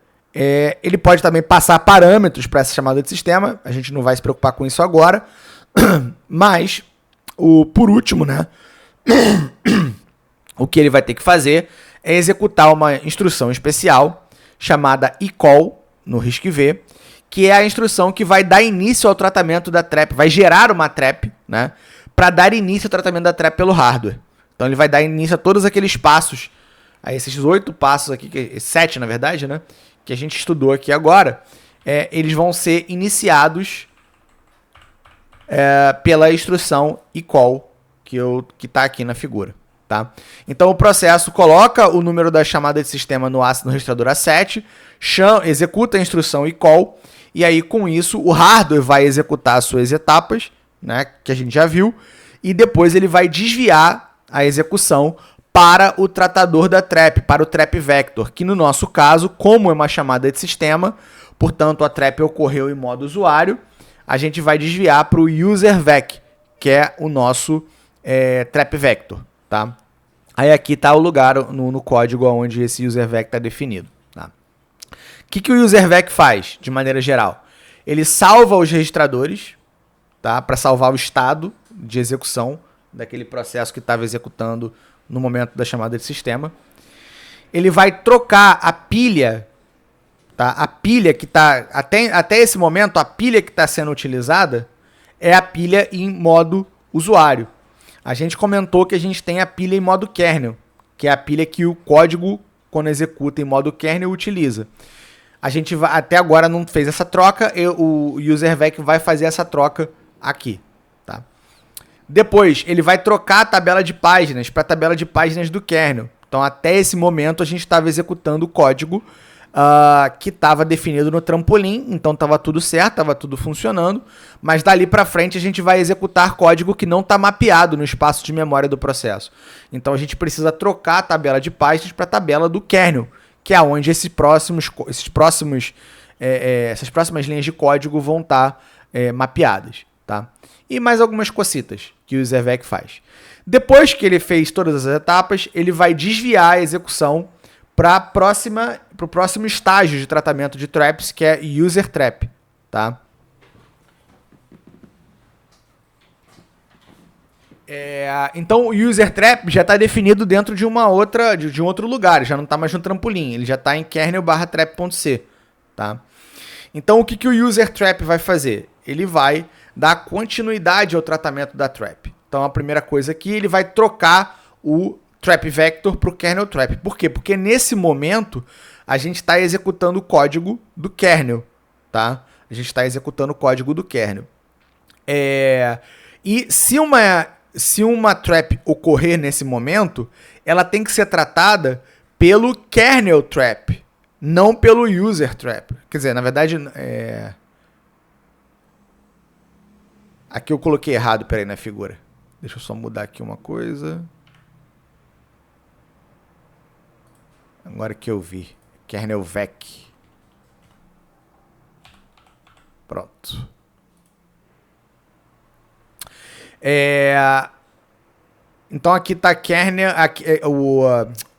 [SPEAKER 1] ele pode também passar parâmetros para essa chamada de sistema. A gente não vai se preocupar com isso agora. Mas, por último, né, o que ele vai ter que fazer é executar uma instrução especial chamada eCall, no RISC-V, que é a instrução que vai dar início ao tratamento da trap, vai gerar uma trap, né, para dar início ao tratamento da trap pelo hardware. Então ele vai dar início a todos aqueles passos, a esses 8 passos aqui, 7 na verdade, né, que a gente estudou aqui agora, eles vão ser iniciados pela instrução eCall que está aqui na figura. Tá? Então o processo coloca o número da chamada de sistema no registrador A7, executa a instrução eCall, e aí com isso o hardware vai executar as suas etapas, né, que a gente já viu, e depois ele vai desviar a execução para o tratador da trap, para o trap vector, que no nosso caso, como é uma chamada de sistema, portanto a trap ocorreu em modo usuário, a gente vai desviar para o uservec, que é o nosso trap vector. Tá? Aí aqui está o lugar no código onde esse uservec está definido. Tá? O que o uservec faz, de maneira geral? Ele salva os registradores, tá? Para salvar o estado de execução daquele processo que estava executando no momento da chamada de sistema. Ele vai trocar a pilha, tá? A pilha que está, até esse momento, a pilha que está sendo utilizada é a pilha em modo usuário. A gente comentou que a gente tem a pilha em modo kernel, que é a pilha que o código, quando executa em modo kernel, utiliza. A gente até agora não fez essa troca, o uservec vai fazer essa troca aqui. Tá? Depois, ele vai trocar a tabela de páginas para a tabela de páginas do kernel. Então, até esse momento, a gente estava executando o código que estava definido no trampolim, então estava tudo certo, estava tudo funcionando, mas dali para frente a gente vai executar código que não está mapeado no espaço de memória do processo. Então a gente precisa trocar a tabela de páginas para a tabela do kernel, que é onde essas próximas linhas de código vão estar mapeadas. Tá? E mais algumas cocitas que o uservec faz. Depois que ele fez todas as etapas, ele vai desviar a execução para o próximo estágio de tratamento de traps, que é user trap. Tá? Então o user trap já está definido dentro de um outro lugar, já não está mais no trampolim, ele já está em kernel/trap.c. Tá? Então o que o user trap vai fazer? Ele vai dar continuidade ao tratamento da trap. Então a primeira coisa aqui, ele vai trocar o trap vector para o kernel trap. Por quê? Porque nesse momento a gente está executando o código do kernel. Tá? A gente está executando o código do kernel. E se uma trap ocorrer nesse momento, ela tem que ser tratada pelo kernel trap, não pelo user trap. Quer dizer, na verdade, aqui eu coloquei errado, peraí, na figura. Deixa eu só mudar aqui uma coisa. Agora que eu vi. Kernel vec. Pronto. Então aqui está kernel.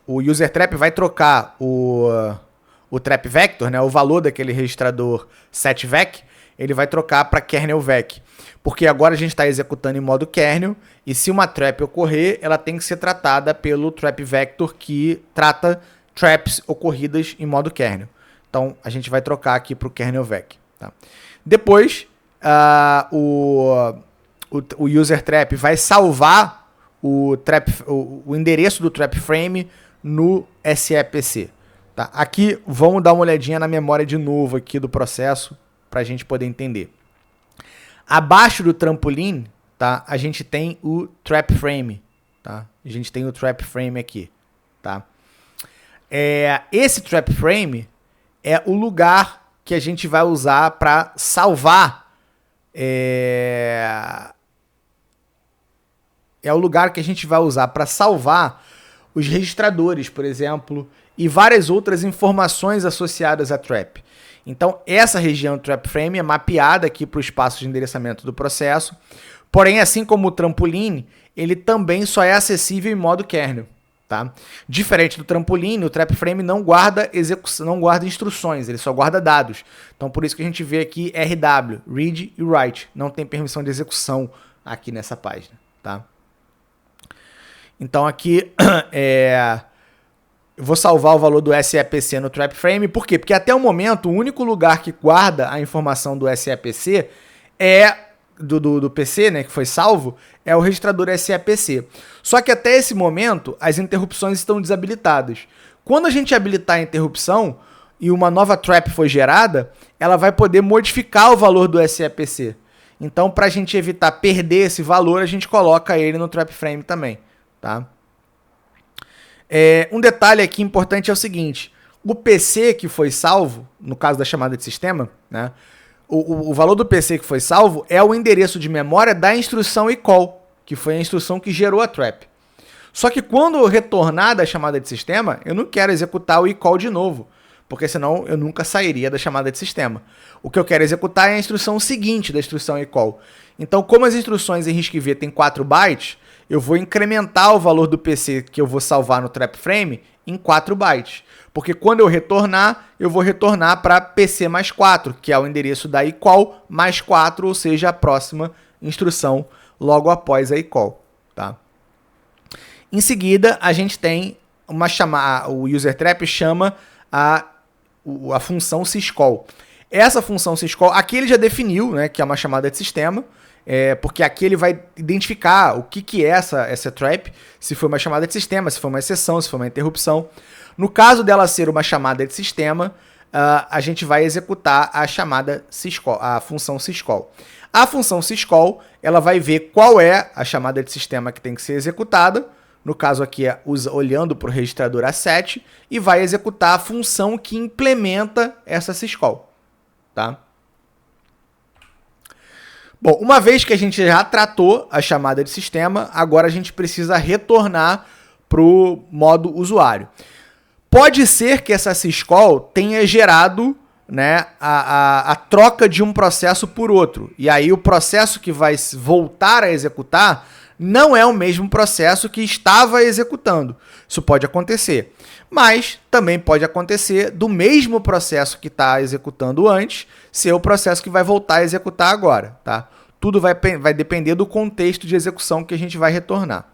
[SPEAKER 1] O user trap vai trocar o trap vector, né, o valor daquele registrador setvec, ele vai trocar para kernel vec. Porque agora a gente está executando em modo kernel, e se uma trap ocorrer, ela tem que ser tratada pelo trap vector que trata traps ocorridas em modo kernel. Então a gente vai trocar aqui para o kernel vec. Tá? Depois, o user trap vai salvar o endereço do trap frame no SEPC. Tá? Aqui vamos dar uma olhadinha na memória de novo aqui do processo para a gente poder entender. Abaixo do trampolim, tá, a gente tem o trap frame. Tá? A gente tem o trap frame aqui. Tá? Esse trap frame é o lugar que a gente vai usar para salvar. É o lugar que a gente vai usar para salvar os registradores, por exemplo, e várias outras informações associadas à trap. Então, essa região do trap frame é mapeada aqui para o espaço de endereçamento do processo. Porém, assim como o trampolim, ele também só é acessível em modo kernel. Tá? Diferente do trampolim, o trap frame não guarda execução, não guarda instruções, ele só guarda dados. Então, por isso que a gente vê aqui RW, read e write. Não tem permissão de execução aqui nessa página. Tá? Então, aqui eu vou salvar o valor do SEPC no trap frame. Por quê? Porque até o momento, o único lugar que guarda a informação do SEPC do PC, né, que foi salvo, é o registrador SEPC. Só que até esse momento, as interrupções estão desabilitadas. Quando a gente habilitar a interrupção e uma nova trap for gerada, ela vai poder modificar o valor do SEPC. Então, para a gente evitar perder esse valor, a gente coloca ele no trap frame também, tá? Um detalhe aqui importante é o seguinte: o PC que foi salvo, no caso da chamada de sistema, né, o valor do PC que foi salvo é o endereço de memória da instrução eCall, que foi a instrução que gerou a trap. Só que quando eu retornar da chamada de sistema, eu não quero executar o eCall de novo, porque senão eu nunca sairia da chamada de sistema. O que eu quero executar é a instrução seguinte da instrução eCall. Então, como as instruções em RISC-V têm 4 bytes, eu vou incrementar o valor do PC que eu vou salvar no trap frame em 4 bytes. Porque quando eu retornar, eu vou retornar para PC mais 4, que é o endereço da eCall mais 4, ou seja, a próxima instrução logo após a eCall, tá? Em seguida, a gente tem uma chamada, o usertrap chama a função syscall. Essa função syscall, aqui ele já definiu, né, que é uma chamada de sistema, porque aqui ele vai identificar o que é essa trap, se foi uma chamada de sistema, se foi uma exceção, se foi uma interrupção. No caso dela ser uma chamada de sistema, a gente vai executar a chamada syscall, a função syscall. A função syscall, ela vai ver qual é a chamada de sistema que tem que ser executada, no caso aqui é olhando para o registrador A7, e vai executar a função que implementa essa syscall, tá? Bom, uma vez que a gente já tratou a chamada de sistema, agora a gente precisa retornar para o modo usuário. Pode ser que essa syscall tenha gerado, né, a troca de um processo por outro. E aí o processo que vai voltar a executar não é o mesmo processo que estava executando. Isso pode acontecer. Mas também pode acontecer do mesmo processo que está executando antes ser o processo que vai voltar a executar agora, tá? Tudo vai depender do contexto de execução que a gente vai retornar.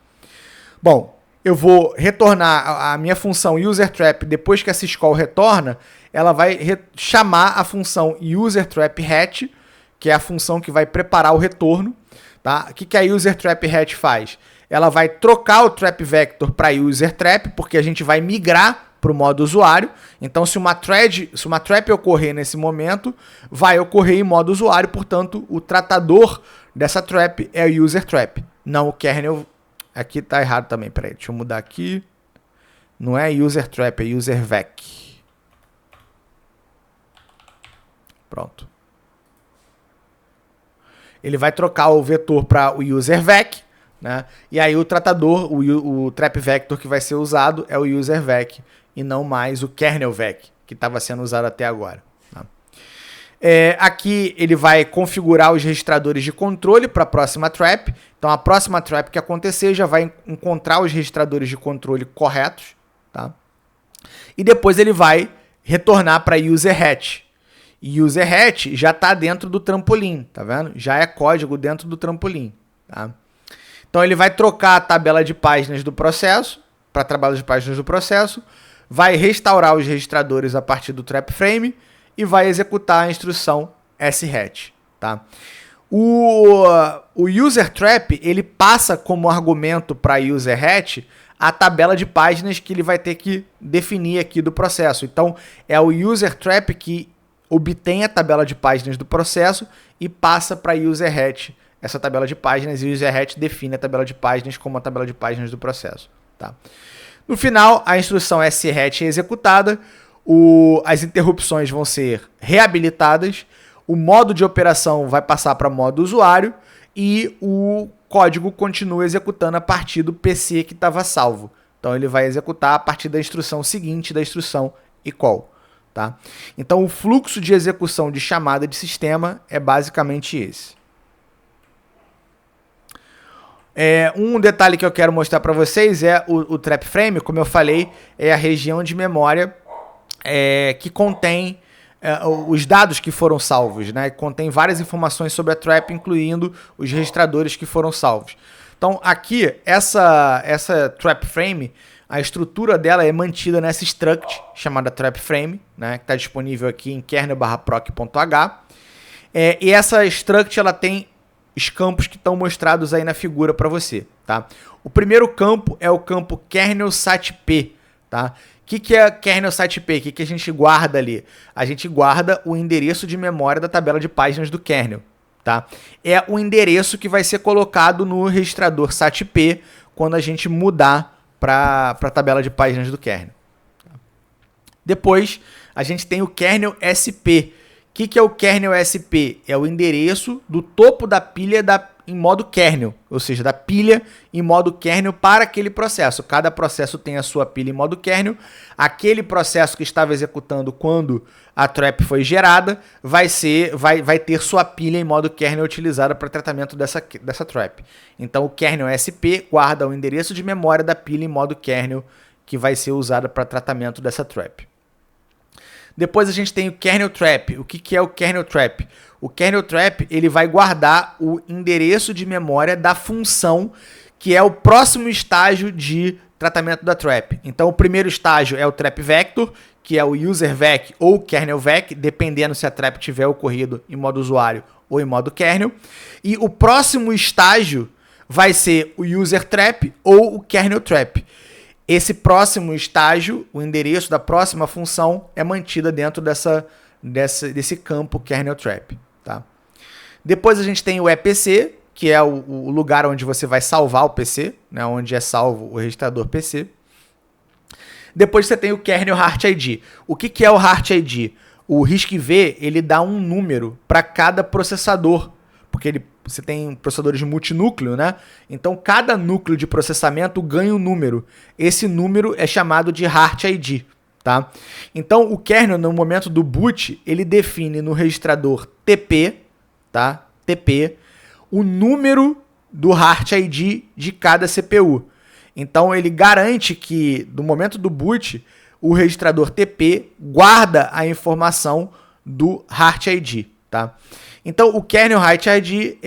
[SPEAKER 1] Bom, eu vou retornar a minha função usertrap depois que a syscall retorna, ela vai chamar a função usertrap_hatch, que é a função que vai preparar o retorno. Tá? O que a usertrap_hatch faz? Ela vai trocar o trap vector para usertrap, porque a gente vai migrar para o modo usuário. Então, se uma trap ocorrer nesse momento, vai ocorrer em modo usuário. Portanto, o tratador dessa trap é o usertrap, não o kernel. Aqui está errado também. Peraí, deixa eu mudar aqui. Não é usertrap, é uservec. Pronto. Ele vai trocar o vetor para o uservec, né? E aí o tratador, o trap vector que vai ser usado é o uservec e não mais o kernelvec, que estava sendo usado até agora. Tá? Aqui ele vai configurar os registradores de controle para a próxima trap. Então a próxima trap que acontecer já vai encontrar os registradores de controle corretos. Tá? E depois ele vai retornar para userhatch. E userhatch já está dentro do trampolim, tá vendo? Já é código dentro do trampolim, tá? Então ele vai trocar a tabela de páginas do processo para a tabela de páginas do processo, vai restaurar os registradores a partir do trap frame e vai executar a instrução shatch, tá? O usertrap, ele passa como argumento para userhatch a tabela de páginas que ele vai ter que definir aqui do processo. Então é o usertrap que obtém a tabela de páginas do processo e passa para userhatch essa tabela de páginas, e o userhatch define a tabela de páginas como a tabela de páginas do processo. Tá? No final, a instrução shatch é executada, as interrupções vão ser reabilitadas, o modo de operação vai passar para modo usuário e o código continua executando a partir do PC que estava salvo. Então ele vai executar a partir da instrução seguinte da instrução eCall. Tá? Então o fluxo de execução de chamada de sistema é basicamente esse. Um detalhe que eu quero mostrar para vocês é o trap frame, como eu falei, é a região de memória que contém os dados que foram salvos, né? Contém várias informações sobre a trap, incluindo os registradores que foram salvos. Então aqui, essa trap frame, a estrutura dela é mantida nessa struct chamada trap frame, né, que está disponível aqui em kernel/proc.h. E essa struct ela tem os campos que estão mostrados aí na figura para você. Tá? O primeiro campo é o campo kernel sat_p. Tá? O que é kernel sat_p? O que a gente guarda ali? A gente guarda o endereço de memória da tabela de páginas do kernel. tá? É o endereço que vai ser colocado no registrador SAT-P quando a gente mudar para a tabela de páginas do kernel. Depois, a gente tem o kernel SP. O que é o kernel SP? É o endereço do topo da pilha em modo kernel, ou seja, da pilha em modo kernel para aquele processo. Cada processo tem a sua pilha em modo kernel. Aquele processo que estava executando quando a trap foi gerada vai ter sua pilha em modo kernel utilizada para tratamento dessa trap. Então, o kernel SP guarda o endereço de memória da pilha em modo kernel que vai ser usada para tratamento dessa trap. Depois a gente tem o kernel trap. O que é o kernel trap? O kernel trap ele vai guardar o endereço de memória da função que é o próximo estágio de tratamento da trap. Então o primeiro estágio é o trap vector, que é o user vec ou kernel vec, dependendo se a trap tiver ocorrido em modo usuário ou em modo kernel. E o próximo estágio vai ser o user trap ou o kernel trap. Esse próximo estágio, o endereço da próxima função é mantida dentro desse campo kernel trap. Tá? Depois a gente tem o EPC, que é o lugar onde você vai salvar o PC, né, onde é salvo o registrador PC. Depois você tem o kernel Heart ID. O que é o Heart ID? O RISC-V ele dá um número para cada processador, porque você tem processadores de multinúcleo, né? Então, cada núcleo de processamento ganha um número. Esse número é chamado de Heart ID, tá? Então, o kernel, no momento do boot, ele define no registrador TP, tá? TP, o número do Heart ID de cada CPU. Então, ele garante que, no momento do boot, o registrador TP guarda a informação do Heart ID, tá? Então, o kernel Heart ID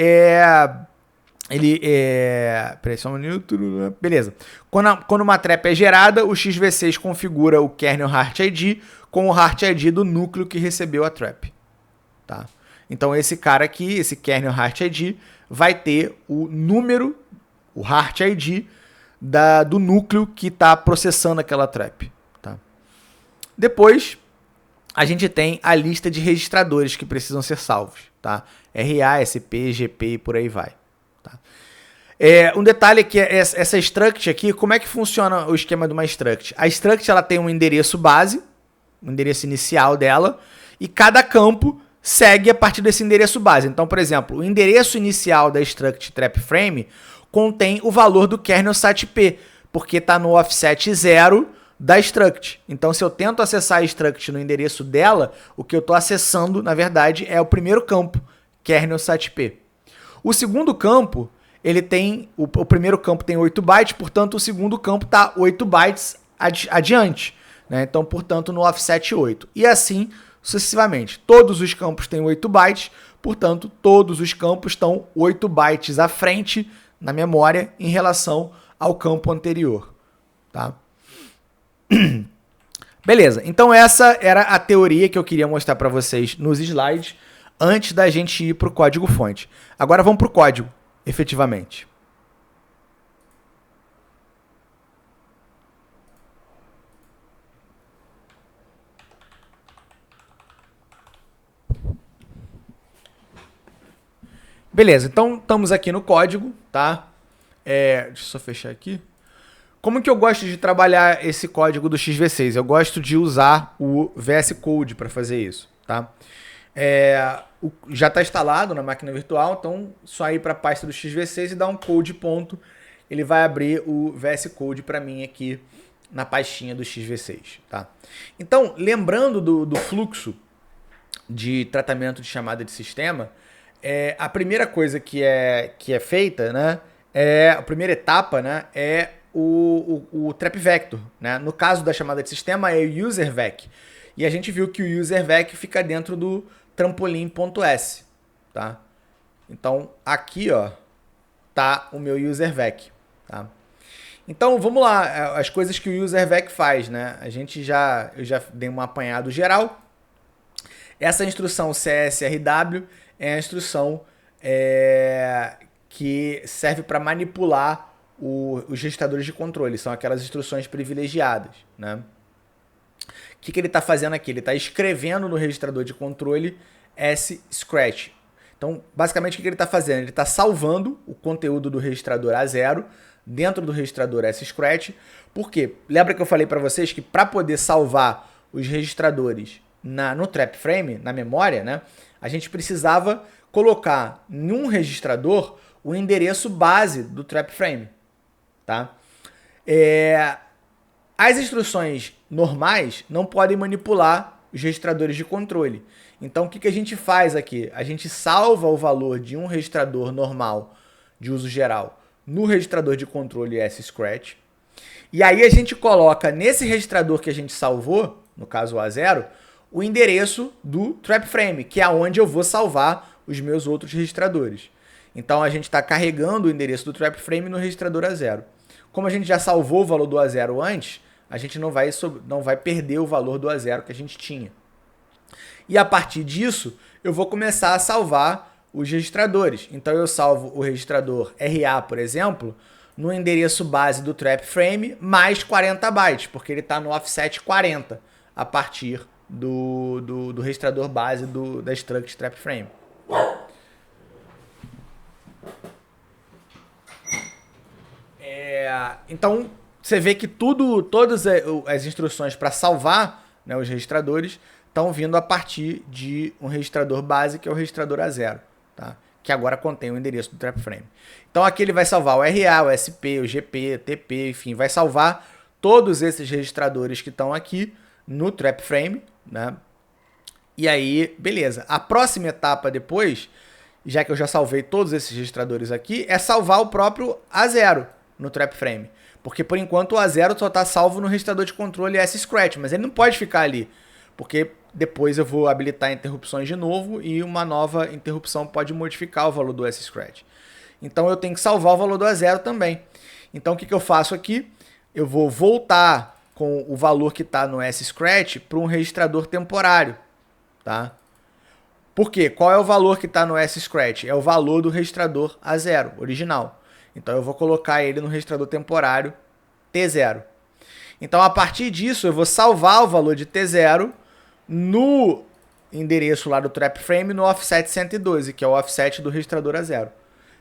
[SPEAKER 1] Peraí, só um minuto. Beleza. Quando uma trap é gerada, o XV6 configura o kernel Heart ID com o Heart ID do núcleo que recebeu a trap. Tá? Então, esse cara aqui, esse kernel Heart ID, vai ter o número, o Heart ID, do núcleo que está processando aquela trap. Tá? Depois, a gente tem a lista de registradores que precisam ser salvos. Tá? RA, SP, GP e por aí vai. Tá? Um detalhe é que essa struct aqui, como é que funciona o esquema de uma struct? A struct ela tem um endereço base, o endereço inicial dela, e cada campo segue a partir desse endereço base. Então, por exemplo, o endereço inicial da struct trap frame contém o valor do kernel SAT-P, porque está no offset 0 da struct. Então, se eu tento acessar a struct no endereço dela, o que eu estou acessando, na verdade, é o primeiro campo, kernel SAT-P. O segundo campo, ele tem, o primeiro campo tem 8 bytes, portanto, o segundo campo está 8 bytes adiante. Né? Então, portanto, no offset 8. E assim, sucessivamente. Todos os campos têm 8 bytes, portanto, todos os campos estão 8 bytes à frente na memória em relação ao campo anterior. Tá? Beleza, então essa era a teoria que eu queria mostrar para vocês nos slides antes da gente ir para o código-fonte. Agora vamos para o código, efetivamente. Beleza, então estamos aqui no código, tá? Deixa eu só fechar aqui. Como que eu gosto de trabalhar esse código do XV6? Eu gosto de usar o VS Code para fazer isso, tá? Já está instalado na máquina virtual, então só ir para a pasta do XV6 e dar um code ponto. Ele vai abrir o VS Code para mim aqui na pastinha do XV6, tá? Então, lembrando do fluxo de tratamento de chamada de sistema, a primeira coisa que é feita, né, a primeira etapa, né, é o trap vector. Né? No caso da chamada de sistema é o user vec. E a gente viu que o user vec fica dentro do trampolim.s. Tá? Então aqui ó, tá o meu user vec. Tá? Então vamos lá, as coisas que o user vec faz. Né? Eu já dei um apanhado geral. Essa instrução CSRW é a instrução que serve para manipular os registradores de controle. São aquelas instruções privilegiadas. Né? O que ele está fazendo aqui? Ele está escrevendo no registrador de controle scratch. Então, basicamente, o que ele está fazendo? Ele está salvando o conteúdo do registrador A0 dentro do registrador S-Scratch. Por quê? Lembra que eu falei para vocês que para poder salvar os registradores no trap frame, na memória, né, a gente precisava colocar em um registrador o endereço base do trap frame. Tá? As instruções normais não podem manipular os registradores de controle. Então, o que a gente faz aqui? A gente salva o valor de um registrador normal de uso geral no registrador de controle S-Scratch. E aí a gente coloca nesse registrador que a gente salvou, no caso o A0, o endereço do trap frame, que é onde eu vou salvar os meus outros registradores. Então a gente está carregando o endereço do trap frame no registrador A0. Como a gente já salvou o valor do A0 antes, a gente não vai perder o valor do A0 que a gente tinha. E a partir disso, eu vou começar a salvar os registradores. Então eu salvo o registrador RA, por exemplo, no endereço base do trap frame mais 40 bytes, porque ele está no offset 40 a partir do registrador base da struct trap frame. Então você vê que todas as instruções para salvar, né, os registradores estão vindo a partir de um registrador base, que é o registrador A0, tá? Que agora contém o endereço do trap frame. Então aqui ele vai salvar o RA, o SP, o GP, TP, enfim, vai salvar todos esses registradores que estão aqui no trap frame, né? E aí, beleza. A próxima etapa depois, já que eu já salvei todos esses registradores aqui, é salvar o próprio A0 no trap frame. Porque por enquanto o A0 só está salvo no registrador de controle S-Scratch, mas ele não pode ficar ali, porque depois eu vou habilitar interrupções de novo e uma nova interrupção pode modificar o valor do S-Scratch. Então eu tenho que salvar o valor do A0 também. Então o que eu faço aqui? Eu vou voltar com o valor que está no S-Scratch para um registrador temporário. Tá? Por quê? Qual é o valor que está no S-Scratch? É o valor do registrador A0, original. Então eu vou colocar ele no registrador temporário T0. Então a partir disso eu vou salvar o valor de T0 no endereço lá do trap frame no offset 112, que é o offset do registrador A0.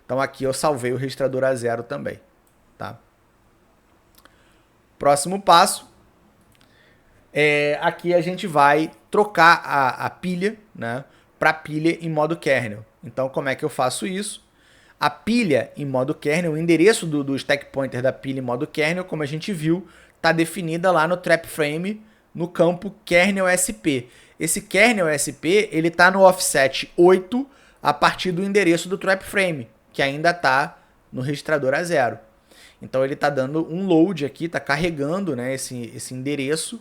[SPEAKER 1] Então aqui eu salvei o registrador A0 também. Tá? Próximo passo. Aqui a gente vai trocar a pilha, né, para pilha em modo kernel. Então como é que eu faço isso? A pilha em modo kernel, o endereço do stack pointer da pilha em modo kernel, como a gente viu, está definida lá no trap frame, no campo kernel SP. Esse kernel SP ele está no offset 8 a partir do endereço do trap frame, que ainda está no registrador A0. Então ele está dando um load aqui, está carregando, né, esse endereço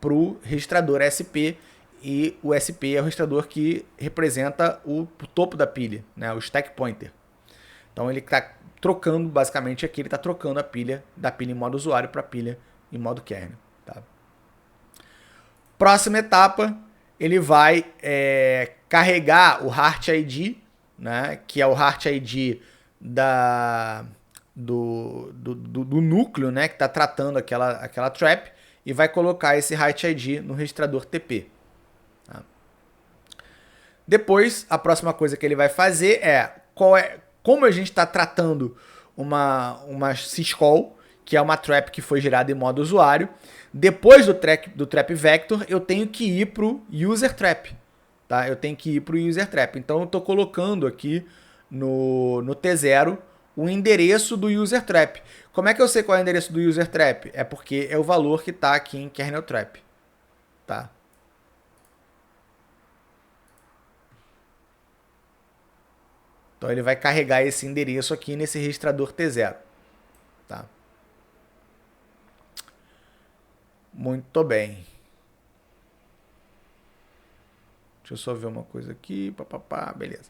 [SPEAKER 1] para o registrador SP, e o SP é o registrador que representa o topo da pilha, né, o stack pointer. Então ele está trocando, basicamente aqui, ele está trocando a pilha da pilha em modo usuário para a pilha em modo kernel. Tá? Próxima etapa, ele vai carregar o Heart ID, né, que é o Heart ID do núcleo, né, que está tratando aquela trap, e vai colocar esse Heart ID no registrador TP. Tá? Depois, a próxima coisa que ele vai fazer como a gente está tratando uma syscall, que é uma trap que foi gerada em modo usuário, depois do trap vector, eu tenho que ir para o user trap. Tá? Eu tenho que ir para o user trap. Então, eu estou colocando aqui no T0 o endereço do user trap. Como é que eu sei qual é o endereço do user trap? É porque é o valor que está aqui em kernel trap. Tá? Então ele vai carregar esse endereço aqui nesse registrador T0. Tá? Muito bem. Deixa eu só ver uma coisa aqui. Beleza.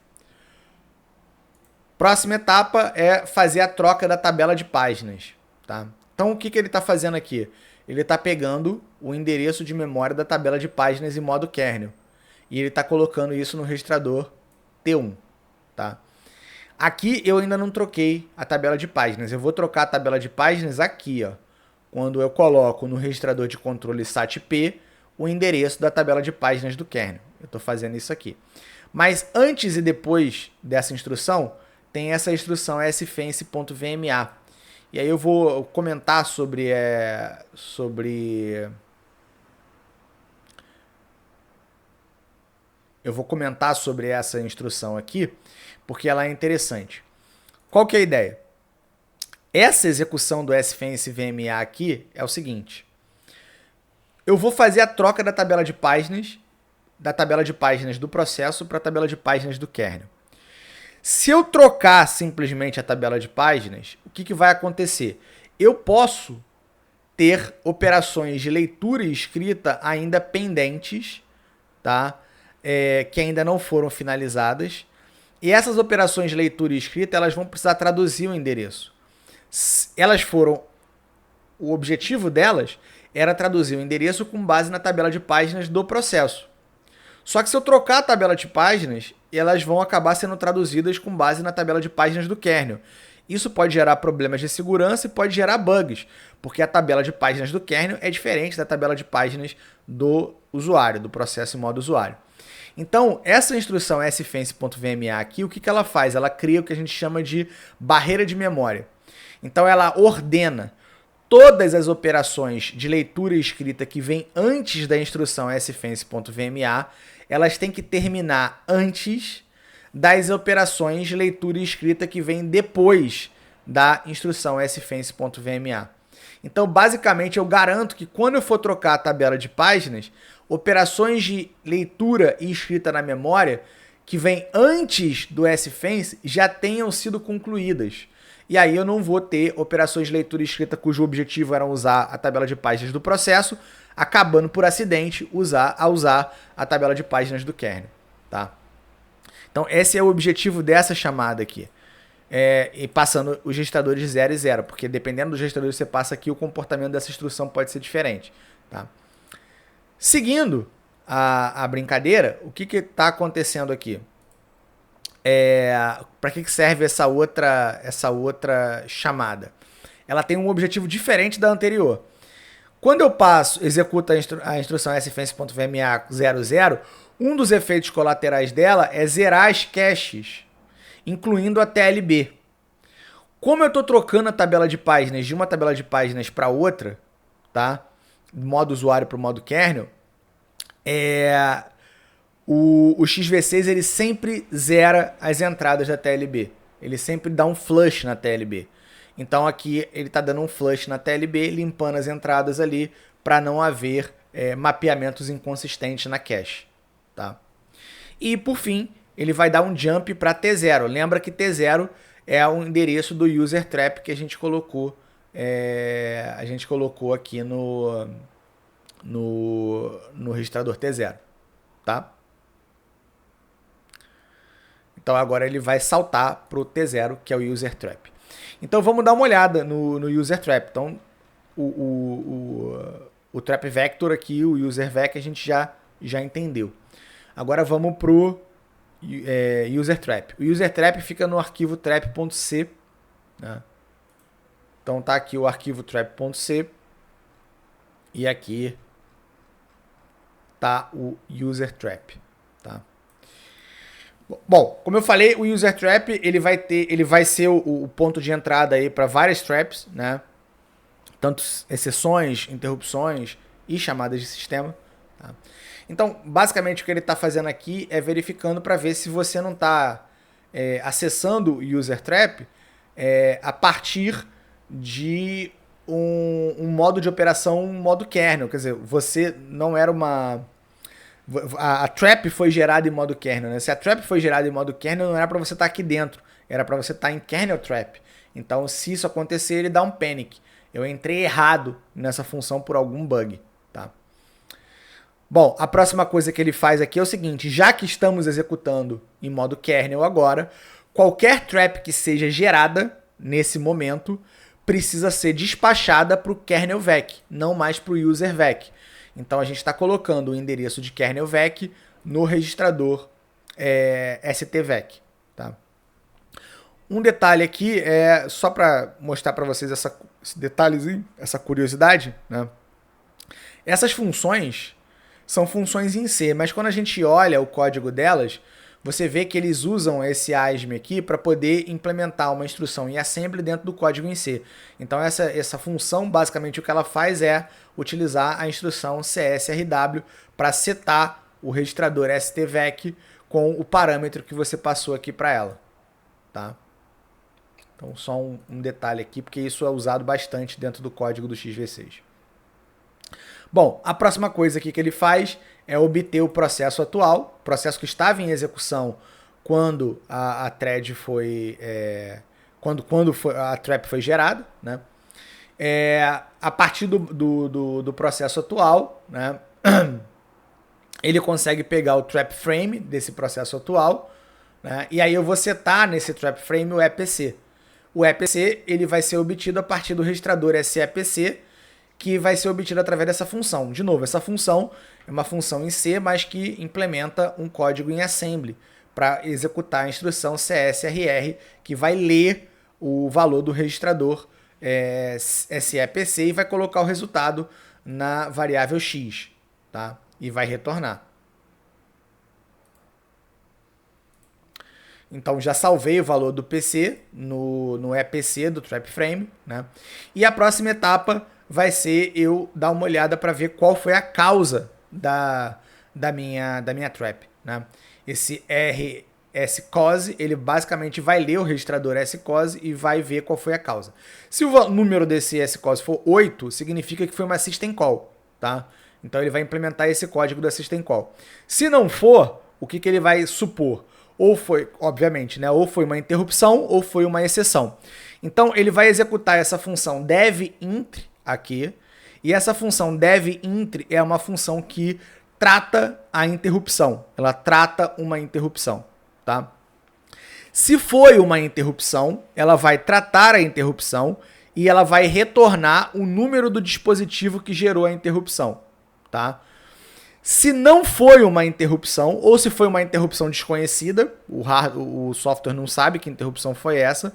[SPEAKER 1] Próxima etapa é fazer a troca da tabela de páginas. Tá? Então o que ele está fazendo aqui? Ele está pegando o endereço de memória da tabela de páginas em modo kernel. E ele está colocando isso no registrador T1. Tá? Aqui eu ainda não troquei a tabela de páginas. Eu vou trocar a tabela de páginas aqui, ó, quando eu coloco no registrador de controle SAT-P o endereço da tabela de páginas do kernel. Eu estou fazendo isso aqui. Mas antes e depois dessa instrução, tem essa instrução sfence.vma. E aí eu vou comentar eu vou comentar sobre essa instrução aqui, porque ela é interessante. Qual que é a ideia? Essa execução do sfence.vma aqui é o seguinte. Eu vou fazer a troca da tabela de páginas do processo para a tabela de páginas do kernel. Se eu trocar simplesmente a tabela de páginas, o que vai acontecer? Eu posso ter operações de leitura e escrita ainda pendentes, tá? Que ainda não foram finalizadas. E essas operações de leitura e escrita, elas vão precisar traduzir o endereço. O objetivo delas era traduzir o endereço com base na tabela de páginas do processo. Só que se eu trocar a tabela de páginas, elas vão acabar sendo traduzidas com base na tabela de páginas do kernel. Isso pode gerar problemas de segurança e pode gerar bugs, porque a tabela de páginas do kernel é diferente da tabela de páginas do usuário, do processo em modo usuário. Então, essa instrução sfence.vma aqui, o que ela faz? Ela cria o que a gente chama de barreira de memória. Então, ela ordena todas as operações de leitura e escrita que vêm antes da instrução sfence.vma, elas têm que terminar antes das operações de leitura e escrita que vêm depois da instrução sfence.vma. Então, basicamente, eu garanto que quando eu for trocar a tabela de páginas, operações de leitura e escrita na memória que vêm antes do sfence já tenham sido concluídas. E aí eu não vou ter operações de leitura e escrita cujo objetivo era usar a tabela de páginas do processo, acabando por acidente usar a tabela de páginas do kernel. Tá? Então esse é o objetivo dessa chamada aqui. E passando os registradores de 0 e 0, porque dependendo dos registradores que você passa aqui, o comportamento dessa instrução pode ser diferente. Tá? Seguindo a brincadeira, o que está acontecendo aqui? Para que serve essa outra chamada? Ela tem um objetivo diferente da anterior. Quando eu executo a instrução sfence.vma 00, um dos efeitos colaterais dela é zerar as caches, incluindo a TLB. Como eu estou trocando a tabela de páginas de uma tabela de páginas para outra, tá? Do modo usuário para o modo kernel, o XV6 ele sempre zera as entradas da TLB. Ele sempre dá um flush na TLB. Então aqui ele está dando um flush na TLB, limpando as entradas ali para não haver mapeamentos inconsistentes na cache. Tá? E por fim, ele vai dar um jump para T0. Lembra que T0 é o endereço do user trap que a gente colocou, aqui no registrador T0. Tá? Então agora ele vai saltar para o T0, que é o user trap. Então vamos dar uma olhada no user trap. Então o trap vector aqui, o user vec, a gente já entendeu. Agora vamos para o user trap. O user trap fica no arquivo trap.c. Né? Então tá aqui o arquivo trap.c e aqui tá o user trap. Tá? Bom, como eu falei, o user trap ele vai ser o ponto de entrada aí para várias traps, né? Tanto exceções, interrupções e chamadas de sistema. Tá? Então, basicamente o que ele está fazendo aqui é verificando para ver se você não está acessando o user trap a partir de um modo de operação, um modo kernel. Quer dizer, você não era uma... A trap foi gerada em modo kernel, né? Se a trap foi gerada em modo kernel, não era para você estar aqui dentro, era para você estar em kernel trap. Então, se isso acontecer, ele dá um panic. Eu entrei errado nessa função por algum bug, tá? Bom, a próxima coisa que ele faz aqui é o seguinte: já que estamos executando em modo kernel agora, qualquer trap que seja gerada nesse momento precisa ser despachada para o kernel vec, não mais para o user vec. Então a gente está colocando o endereço de kernel vec no registrador STVEC. Tá? Um detalhe aqui é só para mostrar para vocês esse detalhezinho, essa curiosidade, né? Essas funções são funções em C, mas quando a gente olha o código delas, você vê que eles usam esse ASM aqui para poder implementar uma instrução em assembly dentro do código em C. Então essa função, basicamente o que ela faz é utilizar a instrução CSRW para setar o registrador STVEC com o parâmetro que você passou aqui para ela. Tá? Então só um detalhe aqui, porque isso é usado bastante dentro do código do XV6. Bom, a próxima coisa aqui que ele faz é obter o processo atual, processo que estava em execução quando a thread foi, quando a trap foi gerada, né? A partir do processo atual, né? Ele consegue pegar o trap frame desse processo atual, né? E aí eu vou setar nesse trap frame o EPC. O EPC ele vai ser obtido a partir do registrador SEPC, que vai ser obtido através dessa função. De novo, essa função é uma função em C, mas que implementa um código em assembly para executar a instrução CSRR, que vai ler o valor do registrador SEPC e vai colocar o resultado na variável X, tá? E vai retornar. Então já salvei o valor do PC no EPC do trap frame, né? E a próxima etapa vai ser eu dar uma olhada para ver qual foi a causa da minha trap, né? Esse RSCOSE, ele basicamente vai ler o registrador SCOSE e vai ver qual foi a causa. Se o número desse SCOSE for 8, significa que foi uma system call, tá? Então ele vai implementar esse código da system call. Se não for, o que ele vai supor? Ou foi, obviamente, né? Ou foi uma interrupção ou foi uma exceção. Então ele vai executar essa função devIntr aqui, e essa função devIntr é uma função que trata a interrupção. Ela trata uma interrupção, tá? Se foi uma interrupção, ela vai tratar a interrupção e ela vai retornar o número do dispositivo que gerou a interrupção, tá? Se não foi uma interrupção, ou se foi uma interrupção desconhecida, o software não sabe que interrupção foi essa,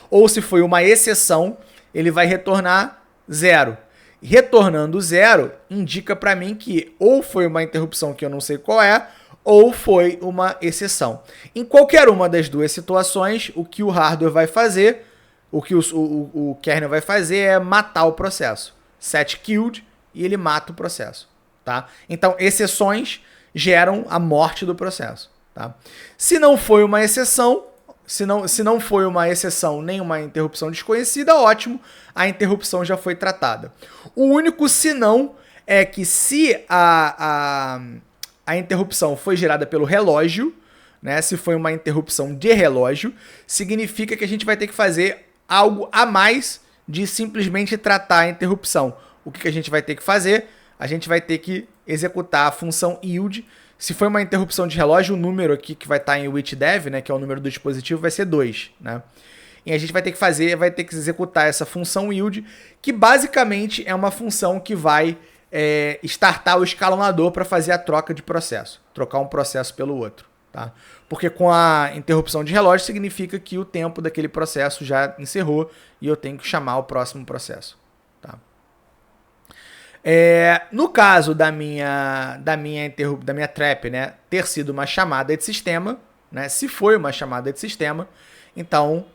[SPEAKER 1] ou se foi uma exceção, ele vai retornar 0. Retornando 0, indica para mim que ou foi uma interrupção que eu não sei qual é, ou foi uma exceção. Em qualquer uma das duas situações, o que o hardware vai fazer, o que o kernel vai fazer é matar o processo. Set killed, e ele mata o processo. Tá? Então, exceções geram a morte do processo. Tá? Se não foi uma exceção, se não foi uma exceção nem uma interrupção desconhecida, ótimo, a interrupção já foi tratada. O único senão é que se a interrupção foi gerada pelo relógio, né, se foi uma interrupção de relógio, significa que a gente vai ter que fazer algo a mais de simplesmente tratar a interrupção. O que a gente vai ter que fazer? A gente vai ter que executar a função yield. Se for uma interrupção de relógio, o número aqui que vai estar em whichDev, né, que é o número do dispositivo, vai ser 2. Né? E a gente vai ter que executar essa função yield, que basicamente é uma função que vai startar o escalonador para fazer a troca de processo. Trocar um processo pelo outro. Tá? Porque com a interrupção de relógio significa que o tempo daquele processo já encerrou e eu tenho que chamar o próximo processo. Tá? No caso da minha trap, né, ter sido uma chamada de sistema, né, se foi uma chamada de sistema, então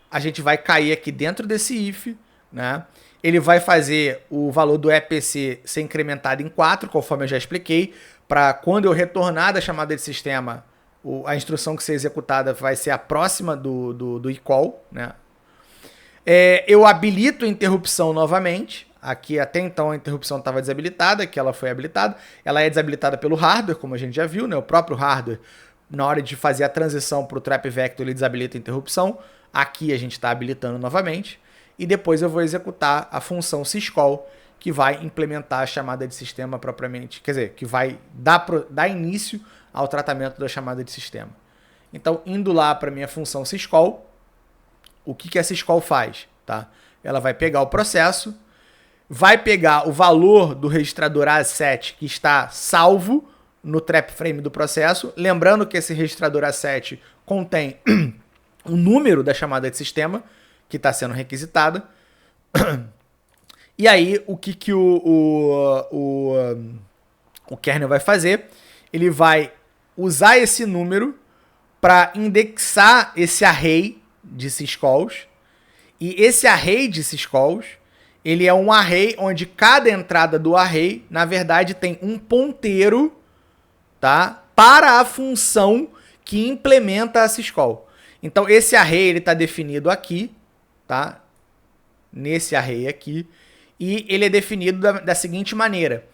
[SPEAKER 1] a gente vai cair aqui dentro desse if, né, ele vai fazer o valor do EPC ser incrementado em 4, conforme eu já expliquei, para quando eu retornar da chamada de sistema, a instrução que ser executada vai ser a próxima do equal, né. Eu habilito a interrupção novamente. Aqui até então a interrupção estava desabilitada, aqui ela foi habilitada. Ela é desabilitada pelo hardware, como a gente já viu, né? O próprio hardware, na hora de fazer a transição para o trap vector, ele desabilita a interrupção. Aqui a gente está habilitando novamente. E depois eu vou executar a função syscall, que vai implementar a chamada de sistema propriamente. Quer dizer, que vai dar início ao tratamento da chamada de sistema. Então, indo lá para a minha função syscall, o que a syscall faz? Tá? Ela vai pegar o processo, vai pegar o valor do registrador A7 que está salvo no trap frame do processo. Lembrando que esse registrador A7 contém o número da chamada de sistema que está sendo requisitada. E aí, o que o kernel vai fazer? Ele vai usar esse número para indexar esse array de syscalls. E esse array de syscalls, ele é um array onde cada entrada do array, na verdade, tem um ponteiro, tá, para a função que implementa a syscall. Então, esse array ele está definido aqui, tá? Nesse array aqui. E ele é definido da seguinte maneira.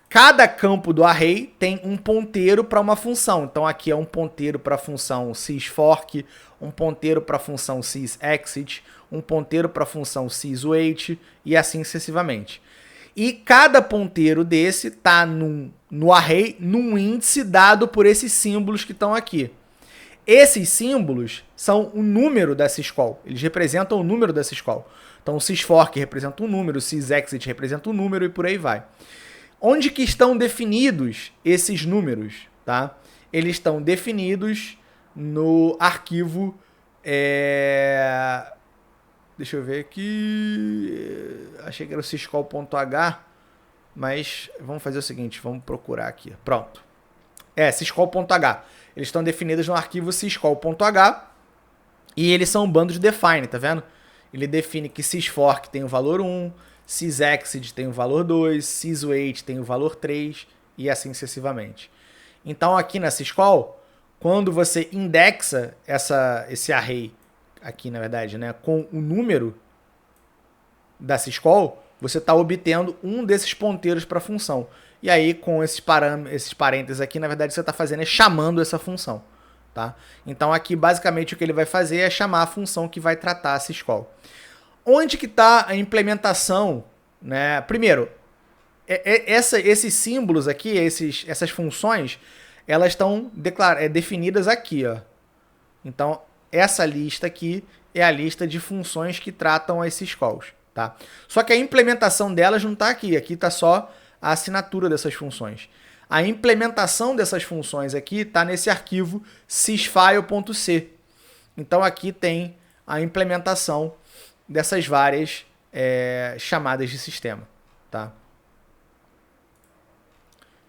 [SPEAKER 1] Cada campo do array tem um ponteiro para uma função. Então, aqui é um ponteiro para a função sysfork, um ponteiro para a função sysexit, um ponteiro para a função syswait e assim sucessivamente. E cada ponteiro desse está no array num índice dado por esses símbolos que estão aqui. Esses símbolos são o número da syscall. Eles representam o número da syscall. Então, o sysfork representa um número, o sysexit representa um número e por aí vai. Onde que estão definidos esses números? Tá? Eles estão definidos no arquivo... Deixa eu ver aqui... Achei que era o syscall.h, mas vamos fazer o seguinte, vamos procurar aqui. Pronto. Syscall.h. Eles estão definidos no arquivo syscall.h e eles são bandos define, tá vendo? Ele define que sysfork tem o valor 1, sysexit tem o valor 2, syswait tem o valor 3 e assim sucessivamente. Então aqui na syscall, quando você indexa esse array, aqui na verdade, né, com o número da syscall, você está obtendo um desses ponteiros para a função. E aí, com esses parênteses aqui, na verdade, você está fazendo é chamando essa função. Tá? Então, aqui, basicamente, o que ele vai fazer é chamar a função que vai tratar a syscall. Onde que está a implementação? Né? Primeiro, esses símbolos aqui, essas funções, elas estão definidas aqui. Ó. Então, essa lista aqui é a lista de funções que tratam as syscalls. Tá? Só que a implementação delas não está aqui. Aqui está só a assinatura dessas funções. A implementação dessas funções aqui está nesse arquivo sysfile.c. Então aqui tem a implementação dessas várias chamadas de sistema. Tá?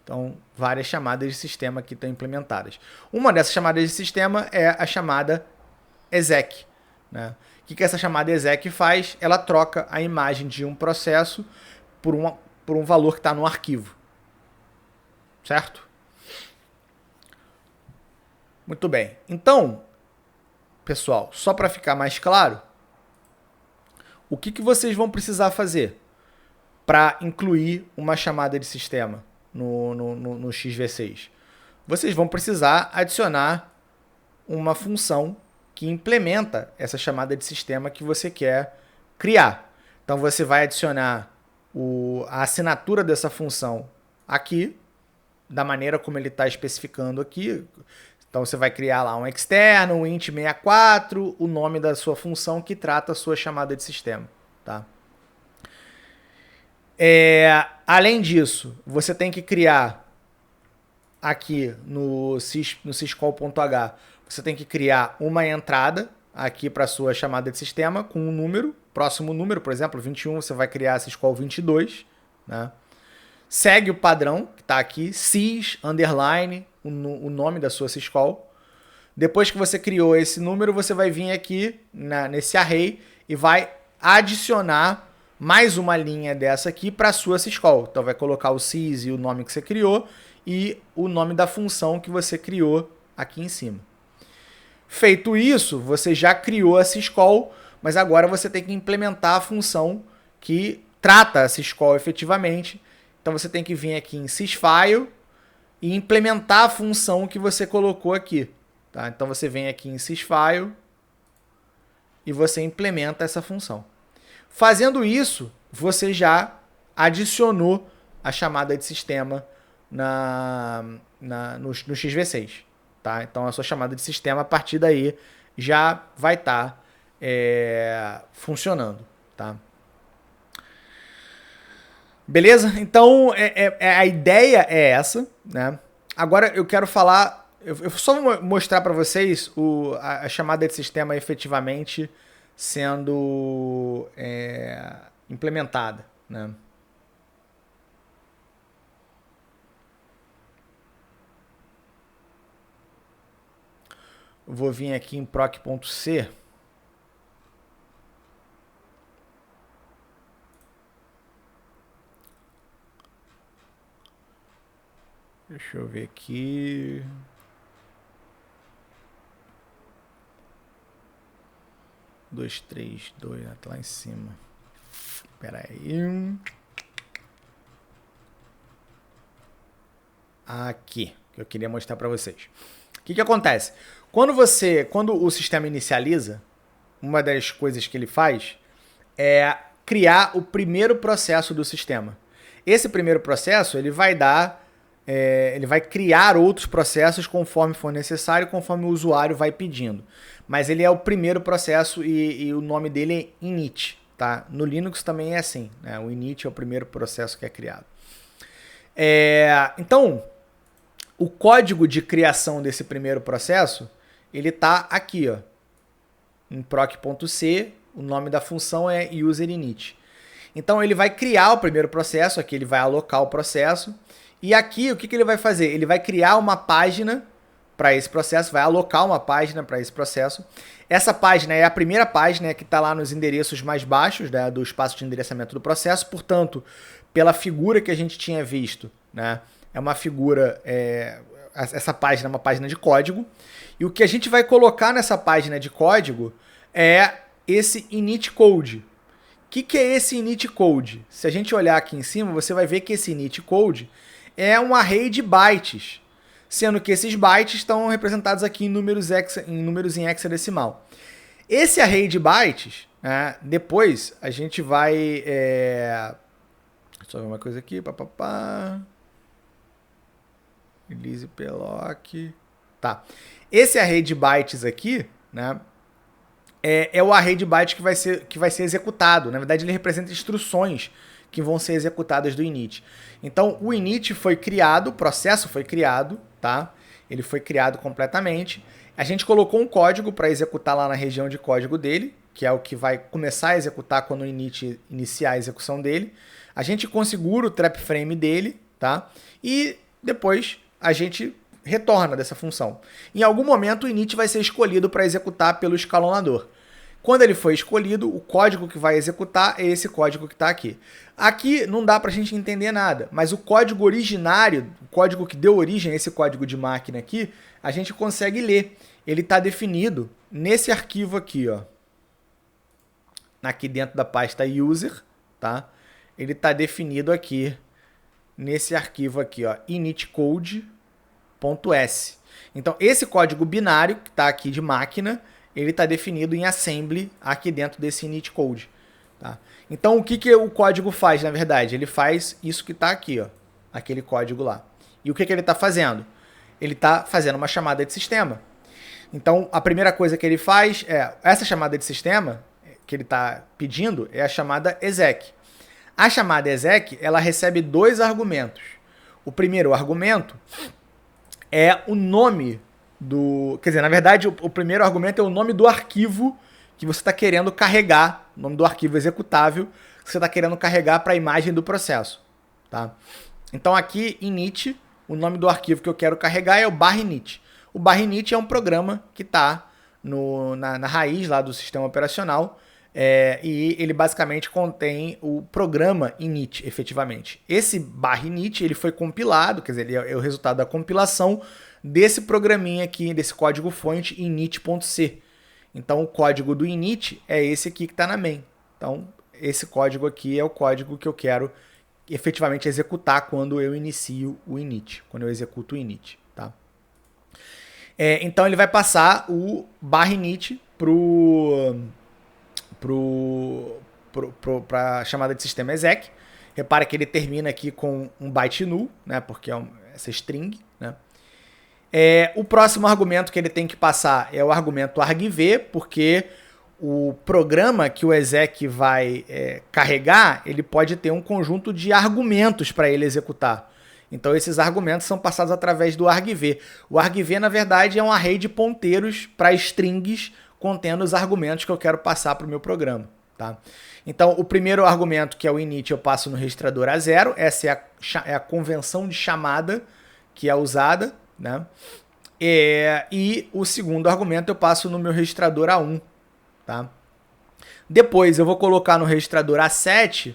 [SPEAKER 1] Então, várias chamadas de sistema aqui estão implementadas. Uma dessas chamadas de sistema é a chamada exec. Né? O que essa chamada exec faz? Ela troca a imagem de um processo por um valor que está no arquivo. Certo? Muito bem. Então, pessoal, só para ficar mais claro, o que vocês vão precisar fazer para incluir uma chamada de sistema no XV6? Vocês vão precisar adicionar uma função que implementa essa chamada de sistema que você quer criar. Então, você vai adicionar a assinatura dessa função aqui, da maneira como ele está especificando aqui. Então, você vai criar lá um externo, um int64, o nome da sua função que trata a sua chamada de sistema. Tá? Além disso, você tem que criar aqui no syscall.h, você tem que criar uma entrada aqui para a sua chamada de sistema com um número, próximo número, por exemplo, 21, você vai criar syscall 22, né? Segue o padrão que está aqui, sys, underline, o nome da sua syscall. Depois que você criou esse número, você vai vir aqui nesse array e vai adicionar mais uma linha dessa aqui para a sua syscall. Então vai colocar o sys e o nome que você criou e o nome da função que você criou aqui em cima. Feito isso, você já criou a syscall, mas agora você tem que implementar a função que trata a syscall efetivamente. Então você tem que vir aqui em sysfile e implementar a função que você colocou aqui. Tá? Então você vem aqui em sysfile e você implementa essa função. Fazendo isso, você já adicionou a chamada de sistema no XV6. Tá? Então a sua chamada de sistema a partir daí já vai estar funcionando. Tá? Beleza? Então a ideia é essa. Né? Agora eu quero falar... Eu só vou mostrar para vocês a chamada de sistema efetivamente sendo implementada. Né? eu vou vir aqui em proc.c. Deixa eu ver aqui. Dois, três, dois, tá lá em cima. Espera aí. Aqui, que eu queria mostrar para vocês. O que acontece? Quando o sistema inicializa, uma das coisas que ele faz é criar o primeiro processo do sistema. Esse primeiro processo, ele vai criar outros processos conforme for necessário, conforme o usuário vai pedindo. Mas ele é o primeiro processo e o nome dele é init. Tá? No Linux também é assim, né? O init é o primeiro processo que é criado. Então, o código de criação desse primeiro processo, ele está aqui, ó, em proc.c, o nome da função é userinit. Então ele vai criar o primeiro processo, aqui ele vai alocar o processo, e aqui o que ele vai fazer? Ele vai criar uma página para esse processo, vai alocar uma página para esse processo. Essa página é a primeira página que está lá nos endereços mais baixos, né, do espaço de endereçamento do processo, portanto, pela figura que a gente tinha visto, né, é uma figura, essa página é uma página de código, e o que a gente vai colocar nessa página de código é esse init code. O que é esse init code? Se a gente olhar aqui em cima, você vai ver que esse init code é um array de bytes, sendo que esses bytes estão representados aqui em números em hexadecimal. Esse array de bytes, né, depois a gente vai... Deixa eu ver uma coisa aqui. Release pelloc. Tá. Esse array de bytes aqui, né, é o array de bytes que vai ser executado. Na verdade, ele representa instruções que vão ser executadas do init. Então, o init foi criado, o processo foi criado, tá? Ele foi criado completamente. A gente colocou um código para executar lá na região de código dele, que é o que vai começar a executar quando o init iniciar a execução dele. A gente configura o trap frame dele, tá? E depois a gente retorna dessa função. Em algum momento o init vai ser escolhido para executar pelo escalonador. Quando ele foi escolhido, o código que vai executar é esse código que está aqui. Aqui não dá para a gente entender nada, mas o código originário, o código que deu origem a esse código de máquina aqui, a gente consegue ler. Ele está definido nesse arquivo aqui, ó. Aqui dentro da pasta user, tá? Ele está definido aqui nesse arquivo aqui, ó, initcode.s. Então, esse código binário que está aqui de máquina, ele está definido em assembly aqui dentro desse initcode. Tá? Então, o que o código faz, na verdade? Ele faz isso que está aqui, ó, aquele código lá. E o que ele está fazendo? Ele está fazendo uma chamada de sistema. Então, a primeira coisa que ele faz é, essa chamada de sistema que ele está pedindo é a chamada exec. A chamada exec, ela recebe dois argumentos. O primeiro argumento é o nome do... Quer dizer, na verdade, o primeiro argumento é o nome do arquivo que você está querendo carregar, o nome do arquivo executável que você está querendo carregar para a imagem do processo. Tá? Então aqui, init, o nome do arquivo que eu quero carregar é o /init. O /init é um programa que está na raiz lá do sistema operacional, e ele basicamente contém o programa init, efetivamente. Esse /init ele foi compilado, quer dizer, ele é o resultado da compilação desse programinha aqui, desse código-fonte init.c. Então, o código do init é esse aqui que está na main. Então, esse código aqui é o código que eu quero efetivamente executar quando eu inicio o init, quando eu executo o init. Tá? Então, ele vai passar o /init para a chamada de sistema exec. Repara que ele termina aqui com um byte null, né, porque é essa string. Né? O próximo argumento que ele tem que passar é o argumento argv, porque o programa que o exec vai carregar, ele pode ter um conjunto de argumentos para ele executar. Então esses argumentos são passados através do argv. O argv, na verdade, é um array de ponteiros para strings contendo os argumentos que eu quero passar para o meu programa. Tá? Então, o primeiro argumento, que é o init, eu passo no registrador a 0. Essa é a convenção de chamada que é usada. Né? E o segundo argumento eu passo no meu registrador A1, tá? Depois eu vou colocar no registrador A7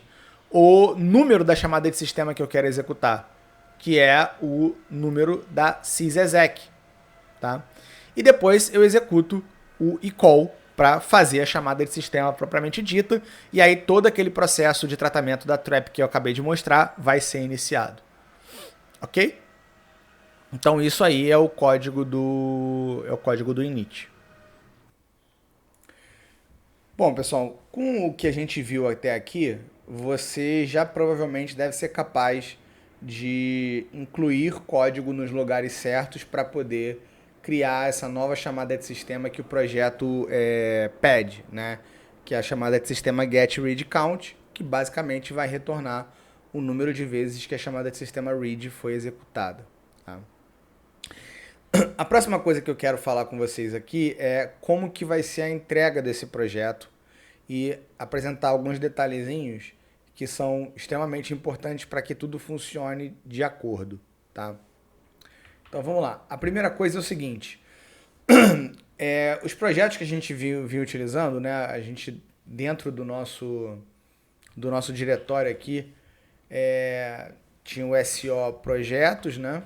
[SPEAKER 1] o número da chamada de sistema que eu quero executar, que é o número da sysexec, tá? E depois eu executo o eCall para fazer a chamada de sistema propriamente dita, e aí todo aquele processo de tratamento da trap que eu acabei de mostrar vai ser iniciado. Ok? Então isso aí é o código do init. Bom, pessoal, com o que a gente viu até aqui, você já provavelmente deve ser capaz de incluir código nos lugares certos para poder criar essa nova chamada de sistema que o projeto pede, né? Que é a chamada de sistema getReadCount, que basicamente vai retornar o número de vezes que a chamada de sistema read foi executada. Tá? A próxima coisa que eu quero falar com vocês aqui é como que vai ser a entrega desse projeto e apresentar alguns detalhezinhos que são extremamente importantes para que tudo funcione de acordo, tá? Então vamos lá. A primeira coisa é o seguinte: os projetos que a gente viu utilizando, né? A gente dentro do nosso diretório aqui tinha o SO projetos, né?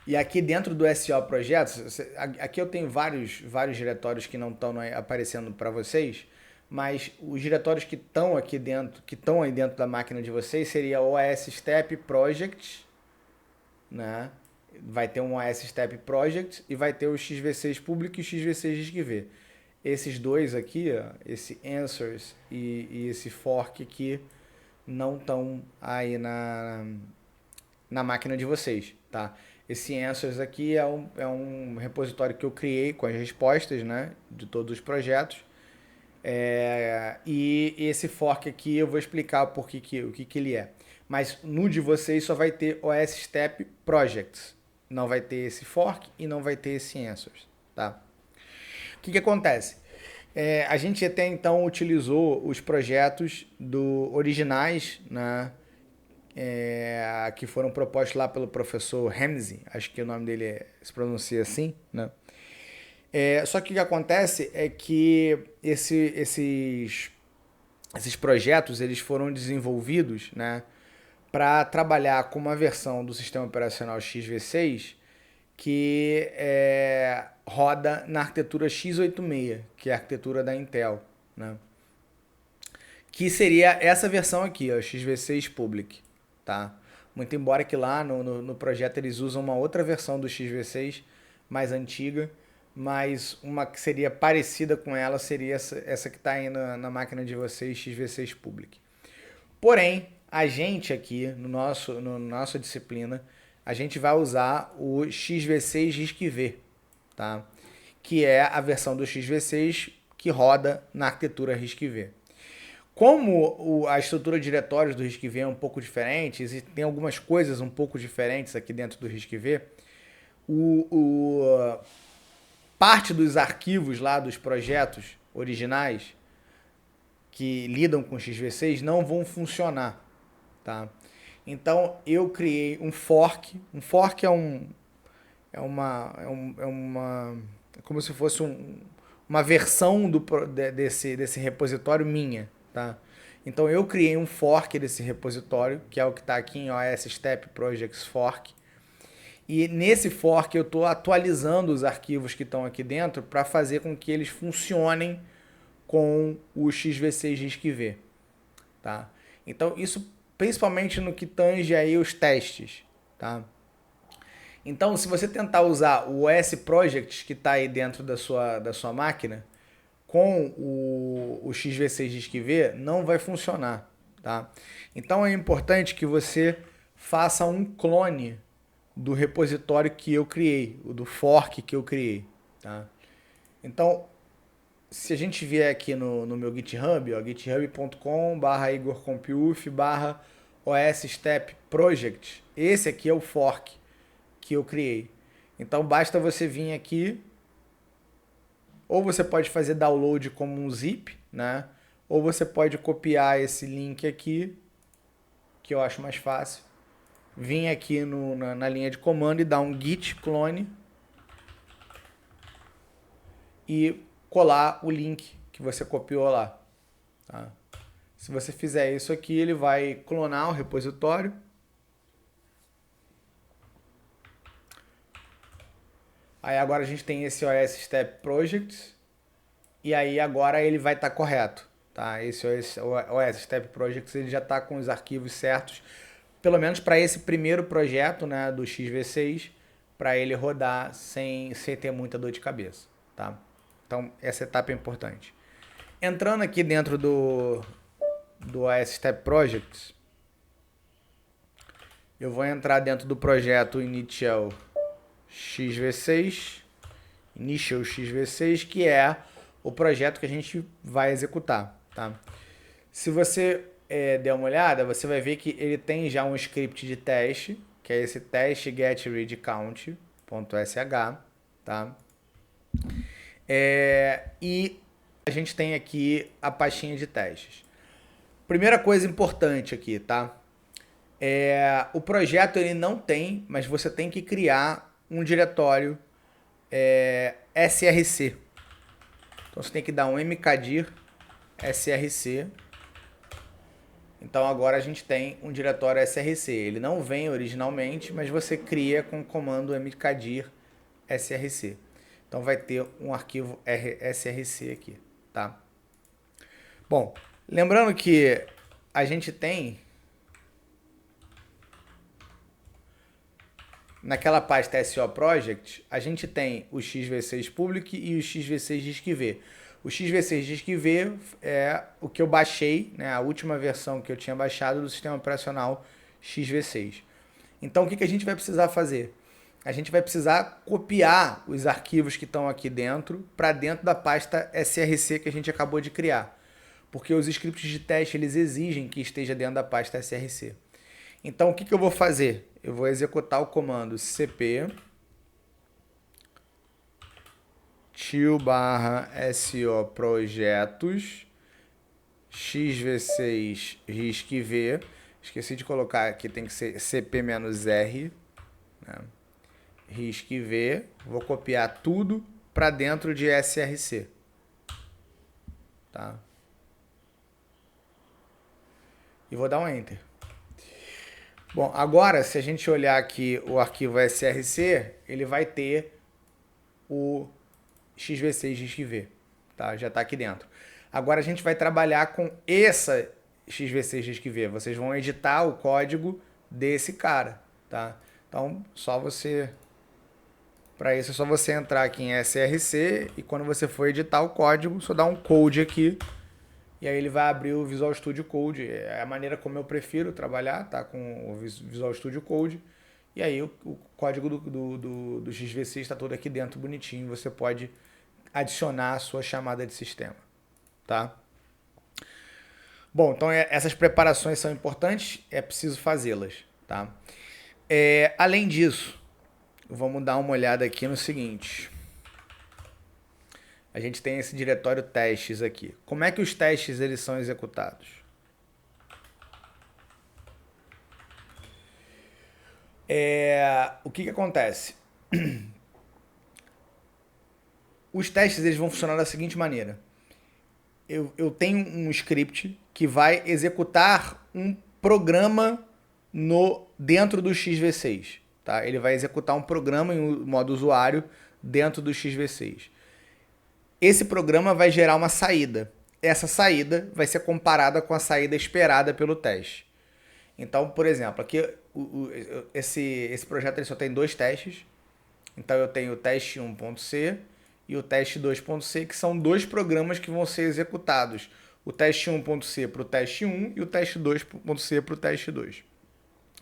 [SPEAKER 1] E aqui dentro do SO Projetos, aqui eu tenho vários diretórios que não estão aparecendo para vocês, mas os diretórios que estão aqui dentro, que estão aí dentro da máquina de vocês, seria o OS Step Project, né? Vai ter um OS Step Project e vai ter o XV6 público e o XV6 DiscV. Esses dois aqui, ó, esse Answers e esse Fork aqui, não estão aí na máquina de vocês, tá? Esse Answers aqui é um repositório que eu criei com as respostas, né, de todos os projetos. E esse fork aqui eu vou explicar o que ele é. Mas no de vocês só vai ter OS Step Projects. Não vai ter esse fork e não vai ter esse Answers, tá? O que acontece? A gente até então utilizou os projetos originais, né, que foram propostos lá pelo professor Ramsey, acho que o nome dele se pronuncia assim, né? Só que o que acontece é que esses projetos eles foram desenvolvidos, né, para trabalhar com uma versão do sistema operacional XV6 que roda na arquitetura x86, que é a arquitetura da Intel, né? Que seria essa versão aqui, ó, XV6 Public, tá? Muito embora que lá no projeto eles usam uma outra versão do XV6 mais antiga, mas uma que seria parecida com ela seria essa que está aí na máquina de vocês, XV6 Public. Porém, a gente aqui, no nossa disciplina, a gente vai usar o XV6 RISC-V, tá? Que é a versão do XV6 que roda na arquitetura RISC-V. Como a estrutura de diretórios do RISC-V é um pouco diferente, tem algumas coisas um pouco diferentes aqui dentro do RISC-V, parte dos arquivos lá dos projetos originais que lidam com XV6 não vão funcionar, tá? Então eu criei um fork. Um fork é como se fosse uma versão desse repositório minha, tá? Então eu criei um fork desse repositório, que é o que está aqui em OS Step Projects Fork. E nesse fork eu estou atualizando os arquivos que estão aqui dentro para fazer com que eles funcionem com o XV6 RISC-V, tá? Então isso principalmente no que tange aí os testes, tá? Então se você tentar usar o OS Project que está aí dentro da sua máquina com o XV6 RISC-V, não vai funcionar, tá? Então é importante que você faça um clone do repositório que eu criei, do fork que eu criei, tá? Então, se a gente vier aqui no meu GitHub, github.com/igorcompuf/OSStepProject, esse aqui é o fork que eu criei. Então, basta você vir aqui, ou você pode fazer download como um zip, né? Ou você pode copiar esse link aqui, que eu acho mais fácil, vir aqui na linha de comando e dar um git clone e colar o link que você copiou lá. Tá? Se você fizer isso aqui, ele vai clonar o repositório. Aí agora a gente tem esse OS Step Projects. E aí agora ele vai estar correto. Tá? Esse OS Step Projects ele já está com os arquivos certos. Pelo menos para esse primeiro projeto, né, do XV6, para ele rodar sem ter muita dor de cabeça. Tá? Então essa etapa é importante. Entrando aqui dentro do OS Step Projects, eu vou entrar dentro do projeto Initial XV6, que é o projeto que a gente vai executar. Tá? Se você der uma olhada, você vai ver que ele tem já um script de teste, que é esse teste getReadCount.sh, tá? E a gente tem aqui a pastinha de testes. Primeira coisa importante aqui, tá? O projeto ele não tem, mas você tem que criar um diretório src. Então você tem que dar um mkdir src. Então agora a gente tem um diretório src. Ele não vem originalmente, mas você cria com o comando mkdir src. Então vai ter um arquivo src aqui, tá? Bom, lembrando que a gente tem naquela pasta SO Project, a gente tem o XV6 Public e o XV6 DiscV. O XV6 DiscV é o que eu baixei, né, a última versão que eu tinha baixado do sistema operacional XV6. Então o que a gente vai precisar fazer? A gente vai precisar copiar os arquivos que estão aqui dentro para dentro da pasta src que a gente acabou de criar. Porque os scripts de teste eles exigem que esteja dentro da pasta src. Então o que eu vou fazer? Eu vou executar o comando cp /so projetos xv6 riscv. Esqueci de colocar aqui, tem que ser cp-r, né? riscv. Vou copiar tudo para dentro de src. Tá? E vou dar um enter. Bom, agora se a gente olhar aqui o arquivo src, ele vai ter o XV6 DiscV, tá? Já está aqui dentro. Agora a gente vai trabalhar com essa XV6 DiscV. Vocês vão editar o código desse cara, tá? Então, para isso é só você entrar aqui em src e quando você for editar o código, só dar um code aqui e aí ele vai abrir o Visual Studio Code. É a maneira como eu prefiro trabalhar, tá? Com o Visual Studio Code. E aí o código do XV6 está todo aqui dentro bonitinho. Você pode adicionar a sua chamada de sistema, tá? Bom, então essas preparações são importantes, é preciso fazê-las, tá? Além disso, vamos dar uma olhada aqui no seguinte. A gente tem esse diretório testes aqui. Como é que os testes eles são executados? O que acontece? Os testes eles vão funcionar da seguinte maneira. Eu tenho um script que vai executar um programa dentro do XV6. Tá? Ele vai executar um programa em modo usuário dentro do XV6. Esse programa vai gerar uma saída. Essa saída vai ser comparada com a saída esperada pelo teste. Então, por exemplo, aqui esse projeto ele só tem 2 testes. Então eu tenho o teste 1.c e o teste 2.c, que são 2 programas que vão ser executados. O teste 1.c para o teste 1 e o teste 2.c para o teste 2.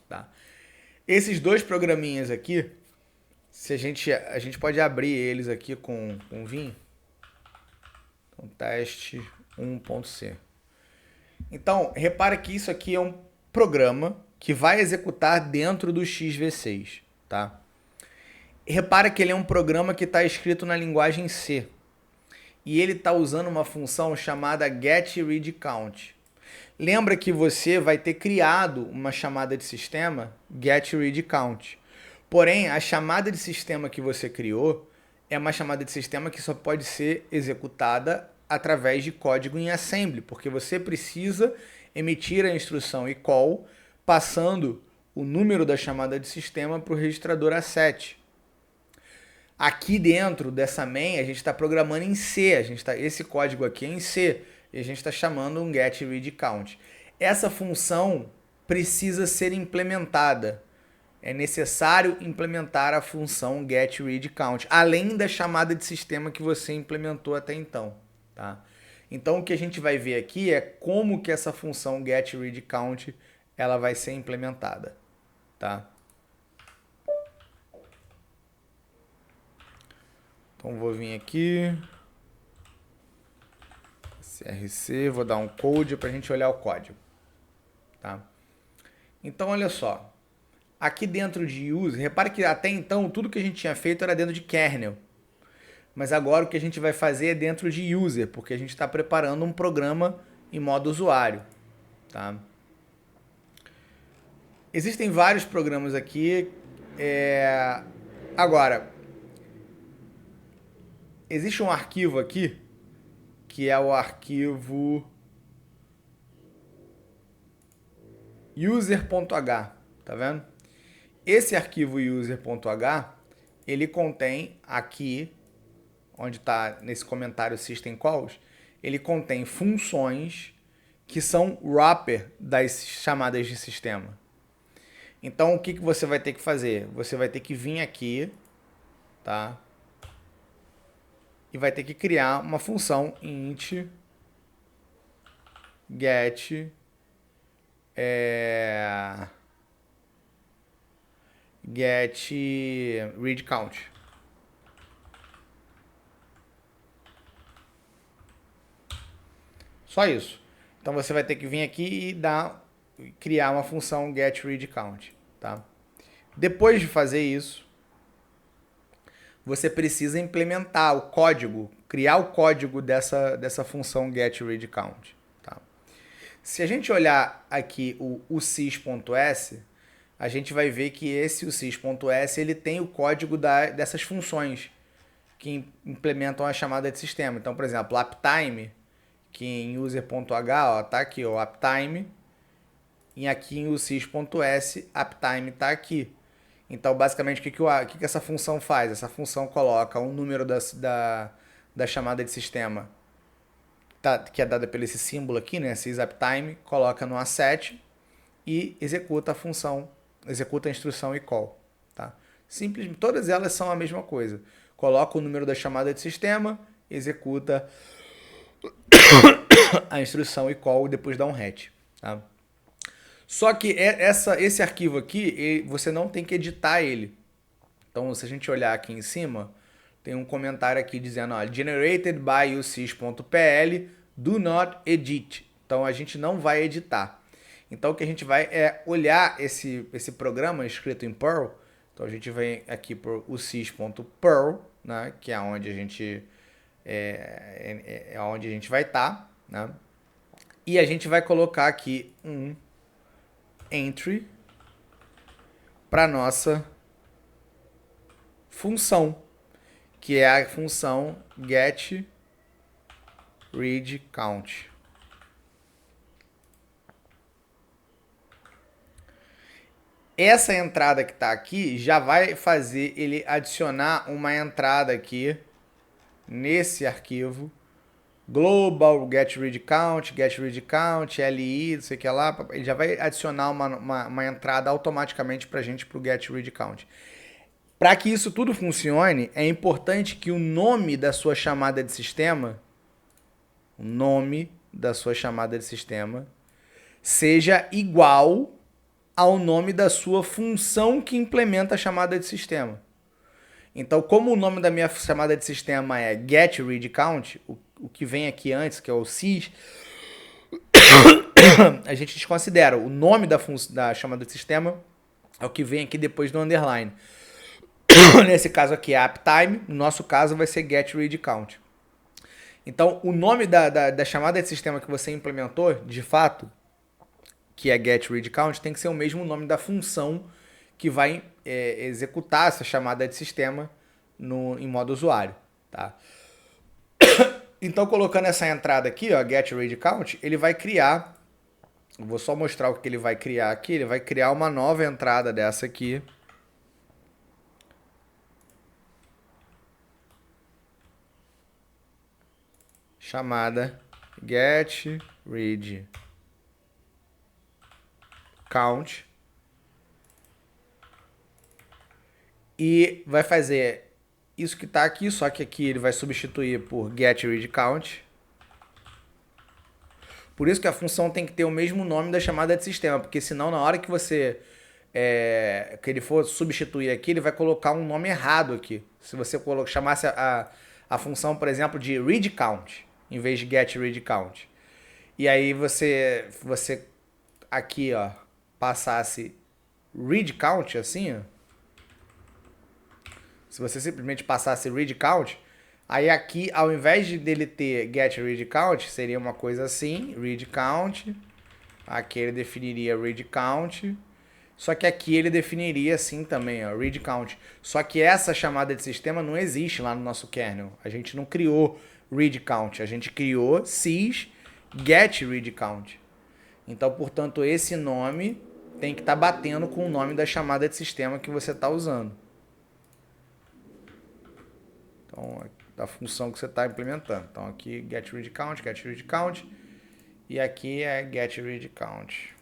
[SPEAKER 1] Tá? Esses 2 programinhas aqui, se a gente pode abrir eles aqui com Vim. Então, teste 1.c. Então, repara que isso aqui é um programa que vai executar dentro do XV6, tá? Repara que ele é um programa que está escrito na linguagem C. E ele está usando uma função chamada getReadCount. Lembra que você vai ter criado uma chamada de sistema getReadCount. Porém, a chamada de sistema que você criou é uma chamada de sistema que só pode ser executada através de código em assembly, porque você precisa emitir a instrução eCall passando o número da chamada de sistema para o registrador A7. Aqui dentro dessa main, a gente está programando em C. Esse código aqui é em C. E a gente está chamando um getReadCount. Essa função precisa ser implementada. É necessário implementar a função getReadCount, além da chamada de sistema que você implementou até então. Tá? Então o que a gente vai ver aqui é como que essa função getReadCount ela vai ser implementada. Tá? Então vou vir aqui, CRC, vou dar um code para a gente olhar o código. Tá? Então olha só, aqui dentro de user, repare que até então tudo que a gente tinha feito era dentro de kernel. Mas agora o que a gente vai fazer é dentro de user, porque a gente está preparando um programa em modo usuário. Tá? Existem vários programas aqui. Agora, existe um arquivo aqui, que é o arquivo user.h, tá vendo? Esse arquivo user.h, ele contém aqui, onde está nesse comentário system calls, ele contém funções que são wrapper das chamadas de sistema. Então, o que você vai ter que fazer? Você vai ter que vir aqui, tá? E vai ter que criar uma função int get readCount. Só isso. Então você vai ter que vir aqui e criar uma função getReadCount, tá? Depois de fazer isso, você precisa implementar o código, criar o código dessa função getReadCount. Tá? Se a gente olhar aqui o sys.s, a gente vai ver que esse sys.s ele tem o código dessas funções que implementam a chamada de sistema. Então, por exemplo, uptime, que em user.h está aqui, ó, uptime, e aqui em sys.s, uptime está aqui. Então, basicamente, o que essa função faz? Essa função coloca um número da chamada de sistema, que é dada pelo esse símbolo aqui, né? sysUptime, coloca no A7 e executa a função, executa a instrução eCall. Tá? Simples, todas elas são a mesma coisa. Coloca o número da chamada de sistema, executa a instrução eCall e depois dá um hatch. Tá? Só que esse arquivo aqui, você não tem que editar ele. Então, se a gente olhar aqui em cima, tem um comentário aqui dizendo, ó, generated by usys.pl, do not edit. Então, a gente não vai editar. Então, o que a gente vai é olhar esse programa escrito em Perl. Então, a gente vem aqui por usys.perl, né, que é onde a gente onde a gente vai estar, né? E a gente vai colocar aqui um entry para nossa função, que é a função getReadCount. Essa entrada que está aqui já vai fazer ele adicionar uma entrada aqui nesse arquivo global getReadCount, li, não sei o que lá, ele já vai adicionar uma entrada automaticamente para a gente para o getReadCount. Para que isso tudo funcione, é importante que o nome da sua chamada de sistema, seja igual ao nome da sua função que implementa a chamada de sistema. Então, como o nome da minha chamada de sistema é getReadCount, o que vem aqui antes, que é o sys, a gente desconsidera. O nome da chamada de sistema é o que vem aqui depois do underline. Nesse caso aqui é uptime, no nosso caso vai ser getReadCount. Então, o nome da chamada de sistema que você implementou, de fato, que é getReadCount, tem que ser o mesmo nome da função que vai executar essa chamada de sistema em modo usuário, tá? Então, colocando essa entrada aqui, ó, getReadCount, ele vai criar, vou só mostrar o que ele vai criar aqui, ele vai criar uma nova entrada dessa aqui, chamada getReadCount. E vai fazer isso que está aqui, só que aqui ele vai substituir por getReadCount. Por isso que a função tem que ter o mesmo nome da chamada de sistema, porque senão na hora que você que ele for substituir aqui, ele vai colocar um nome errado aqui. Se você chamasse a função, por exemplo, de readCount, em vez de getReadCount. E aí você aqui, ó, passasse readCount assim, ó. Se você simplesmente passasse readCount, aí aqui, ao invés dele ter getReadCount, seria uma coisa assim, readCount. Aqui ele definiria readCount. Só que aqui ele definiria assim também, ó, readCount. Só que essa chamada de sistema não existe lá no nosso kernel. A gente não criou readCount, a gente criou sys getReadCount. Então, portanto, esse nome tem que estar batendo com o nome da chamada de sistema que você está usando. Então, da função que você está implementando. Então, aqui getReadCount, e aqui é getReadCount.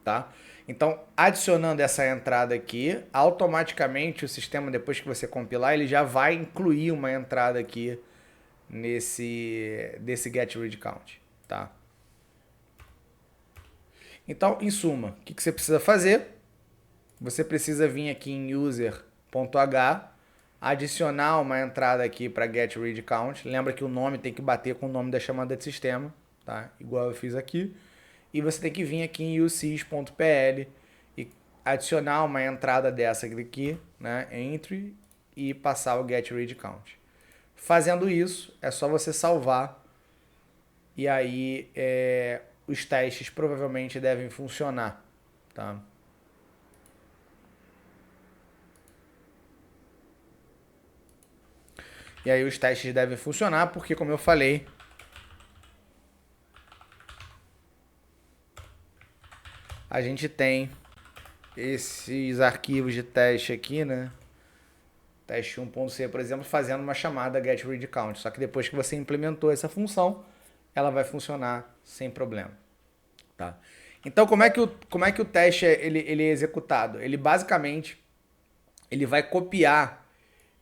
[SPEAKER 1] Tá? Então, adicionando essa entrada aqui, automaticamente o sistema, depois que você compilar, ele já vai incluir uma entrada aqui desse getReadCount. Tá? Então, em suma, o que você precisa fazer? Você precisa vir aqui em user.h, adicionar uma entrada aqui para getReadCount. Lembra que o nome tem que bater com o nome da chamada de sistema, tá? Igual eu fiz aqui. E você tem que vir aqui em usys.pl e adicionar uma entrada dessa aqui, né? Entry, e passar o getReadCount. Fazendo isso, é só você salvar e aí os testes provavelmente devem funcionar, tá? E aí os testes devem funcionar porque, como eu falei, a gente tem esses arquivos de teste aqui, né? Teste 1.c, por exemplo, fazendo uma chamada getReadCount. Só que depois que você implementou essa função, ela vai funcionar sem problema. Tá? Então, como é que o teste ele é executado? Ele basicamente ele vai copiar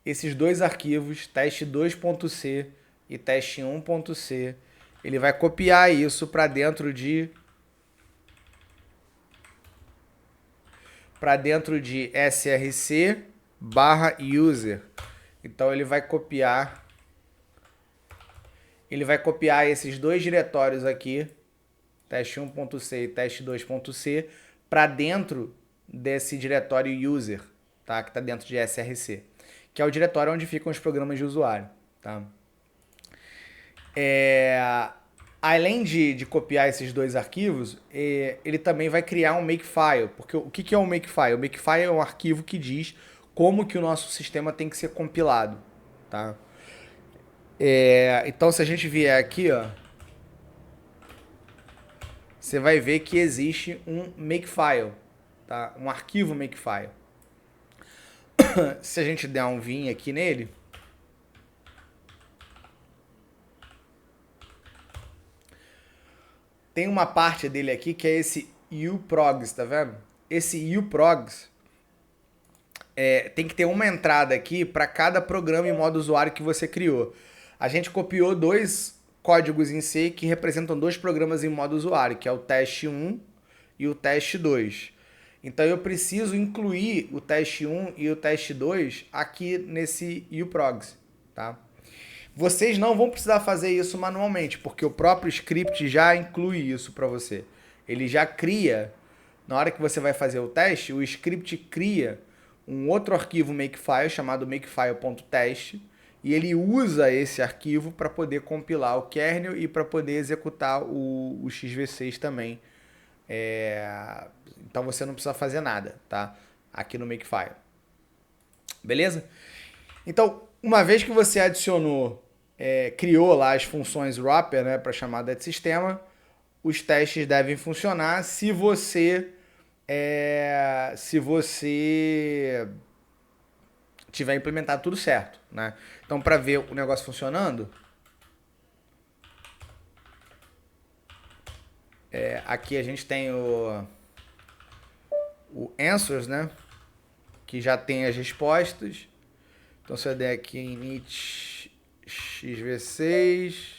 [SPEAKER 1] esses dois arquivos, teste 2.c e teste 1.c. Ele vai copiar isso para dentro de src/user. Então ele vai copiar esses dois diretórios aqui, teste 1.c e teste 2.c, para dentro desse diretório user, tá? Que está dentro de src, que é o diretório onde ficam os programas de usuário, tá? Além de copiar esses dois arquivos, ele também vai criar um makefile. Porque o que é um makefile? O makefile é um arquivo que diz como que o nosso sistema tem que ser compilado, tá? Então, se a gente vier aqui, ó, você vai ver que existe um makefile, tá? Um arquivo makefile. Se a gente der um vim aqui nele, tem uma parte dele aqui que é esse uprogs, tá vendo? Esse uprogs tem que ter uma entrada aqui para cada programa e modo usuário que você criou. A gente copiou dois códigos em C que representam dois programas em modo usuário, que é o teste 1 e o teste 2. Então eu preciso incluir o teste 1 e o teste 2 aqui nesse uprogs, tá? Vocês não vão precisar fazer isso manualmente, porque o próprio script já inclui isso para você. Ele já cria, na hora que você vai fazer o teste, o script cria um outro arquivo makefile chamado makefile.test, e ele usa esse arquivo para poder compilar o kernel e para poder executar o XV6 também. Então você não precisa fazer nada, tá? Aqui no Makefile. Beleza? Então, uma vez que você adicionou, criou lá as funções wrapper, né, para chamada de sistema, os testes devem funcionar se você tiver implementado tudo certo, né? Então, para ver o negócio funcionando, aqui a gente tem o answers, né? Que já tem as respostas. Então, se eu der aqui init xv6,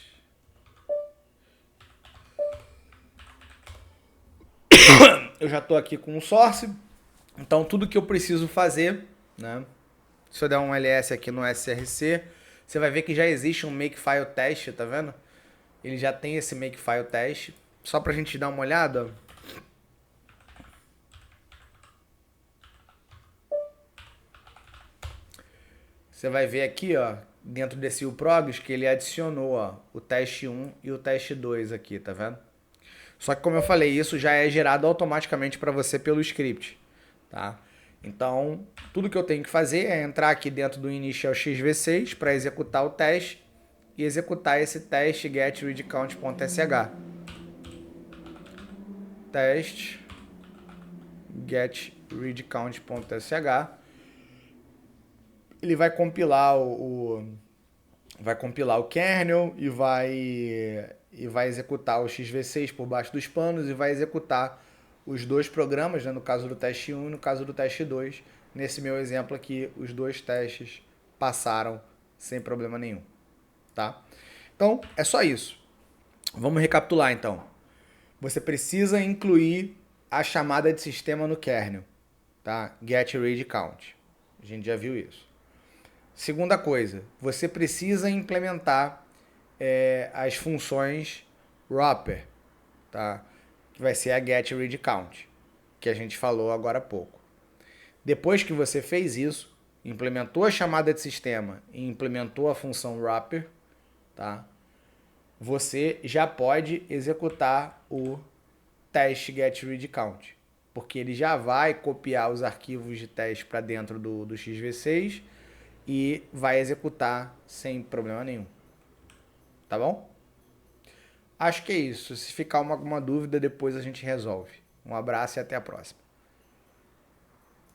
[SPEAKER 1] eu já estou aqui com o source. Então, tudo que eu preciso fazer, né? Se eu der um ls aqui no src, você vai ver que já existe um makefile test, tá vendo? Ele já tem esse makefile test. Só pra gente dar uma olhada. Você vai ver aqui, ó, dentro desse uprogs, que ele adicionou, ó, o teste 1 e o teste 2 aqui, tá vendo? Só que como eu falei, isso já é gerado automaticamente para você pelo script, tá? Então, tudo que eu tenho que fazer é entrar aqui dentro do initial xv6 para executar o teste e executar esse teste getReadCount.sh. Teste getReadCount.sh. Ele vai compilar vai compilar o kernel e vai executar o xv6 por baixo dos panos e vai executar os dois programas, né, no caso do teste 1 e no caso do teste 2. Nesse meu exemplo aqui, os dois testes passaram sem problema nenhum, tá? Então, é só isso. Vamos recapitular então. Você precisa incluir a chamada de sistema no kernel, tá? getReadCount. A gente já viu isso. Segunda coisa, você precisa implementar as funções wrapper, tá? Que vai ser a getReadCount, que a gente falou agora há pouco. Depois que você fez isso, implementou a chamada de sistema e implementou a função wrapper, tá? Você já pode executar o teste getReadCount, porque ele já vai copiar os arquivos de teste para dentro do XV6 e vai executar sem problema nenhum. Tá bom? Acho que é isso. Se ficar alguma dúvida, depois a gente resolve. Um abraço e até a próxima.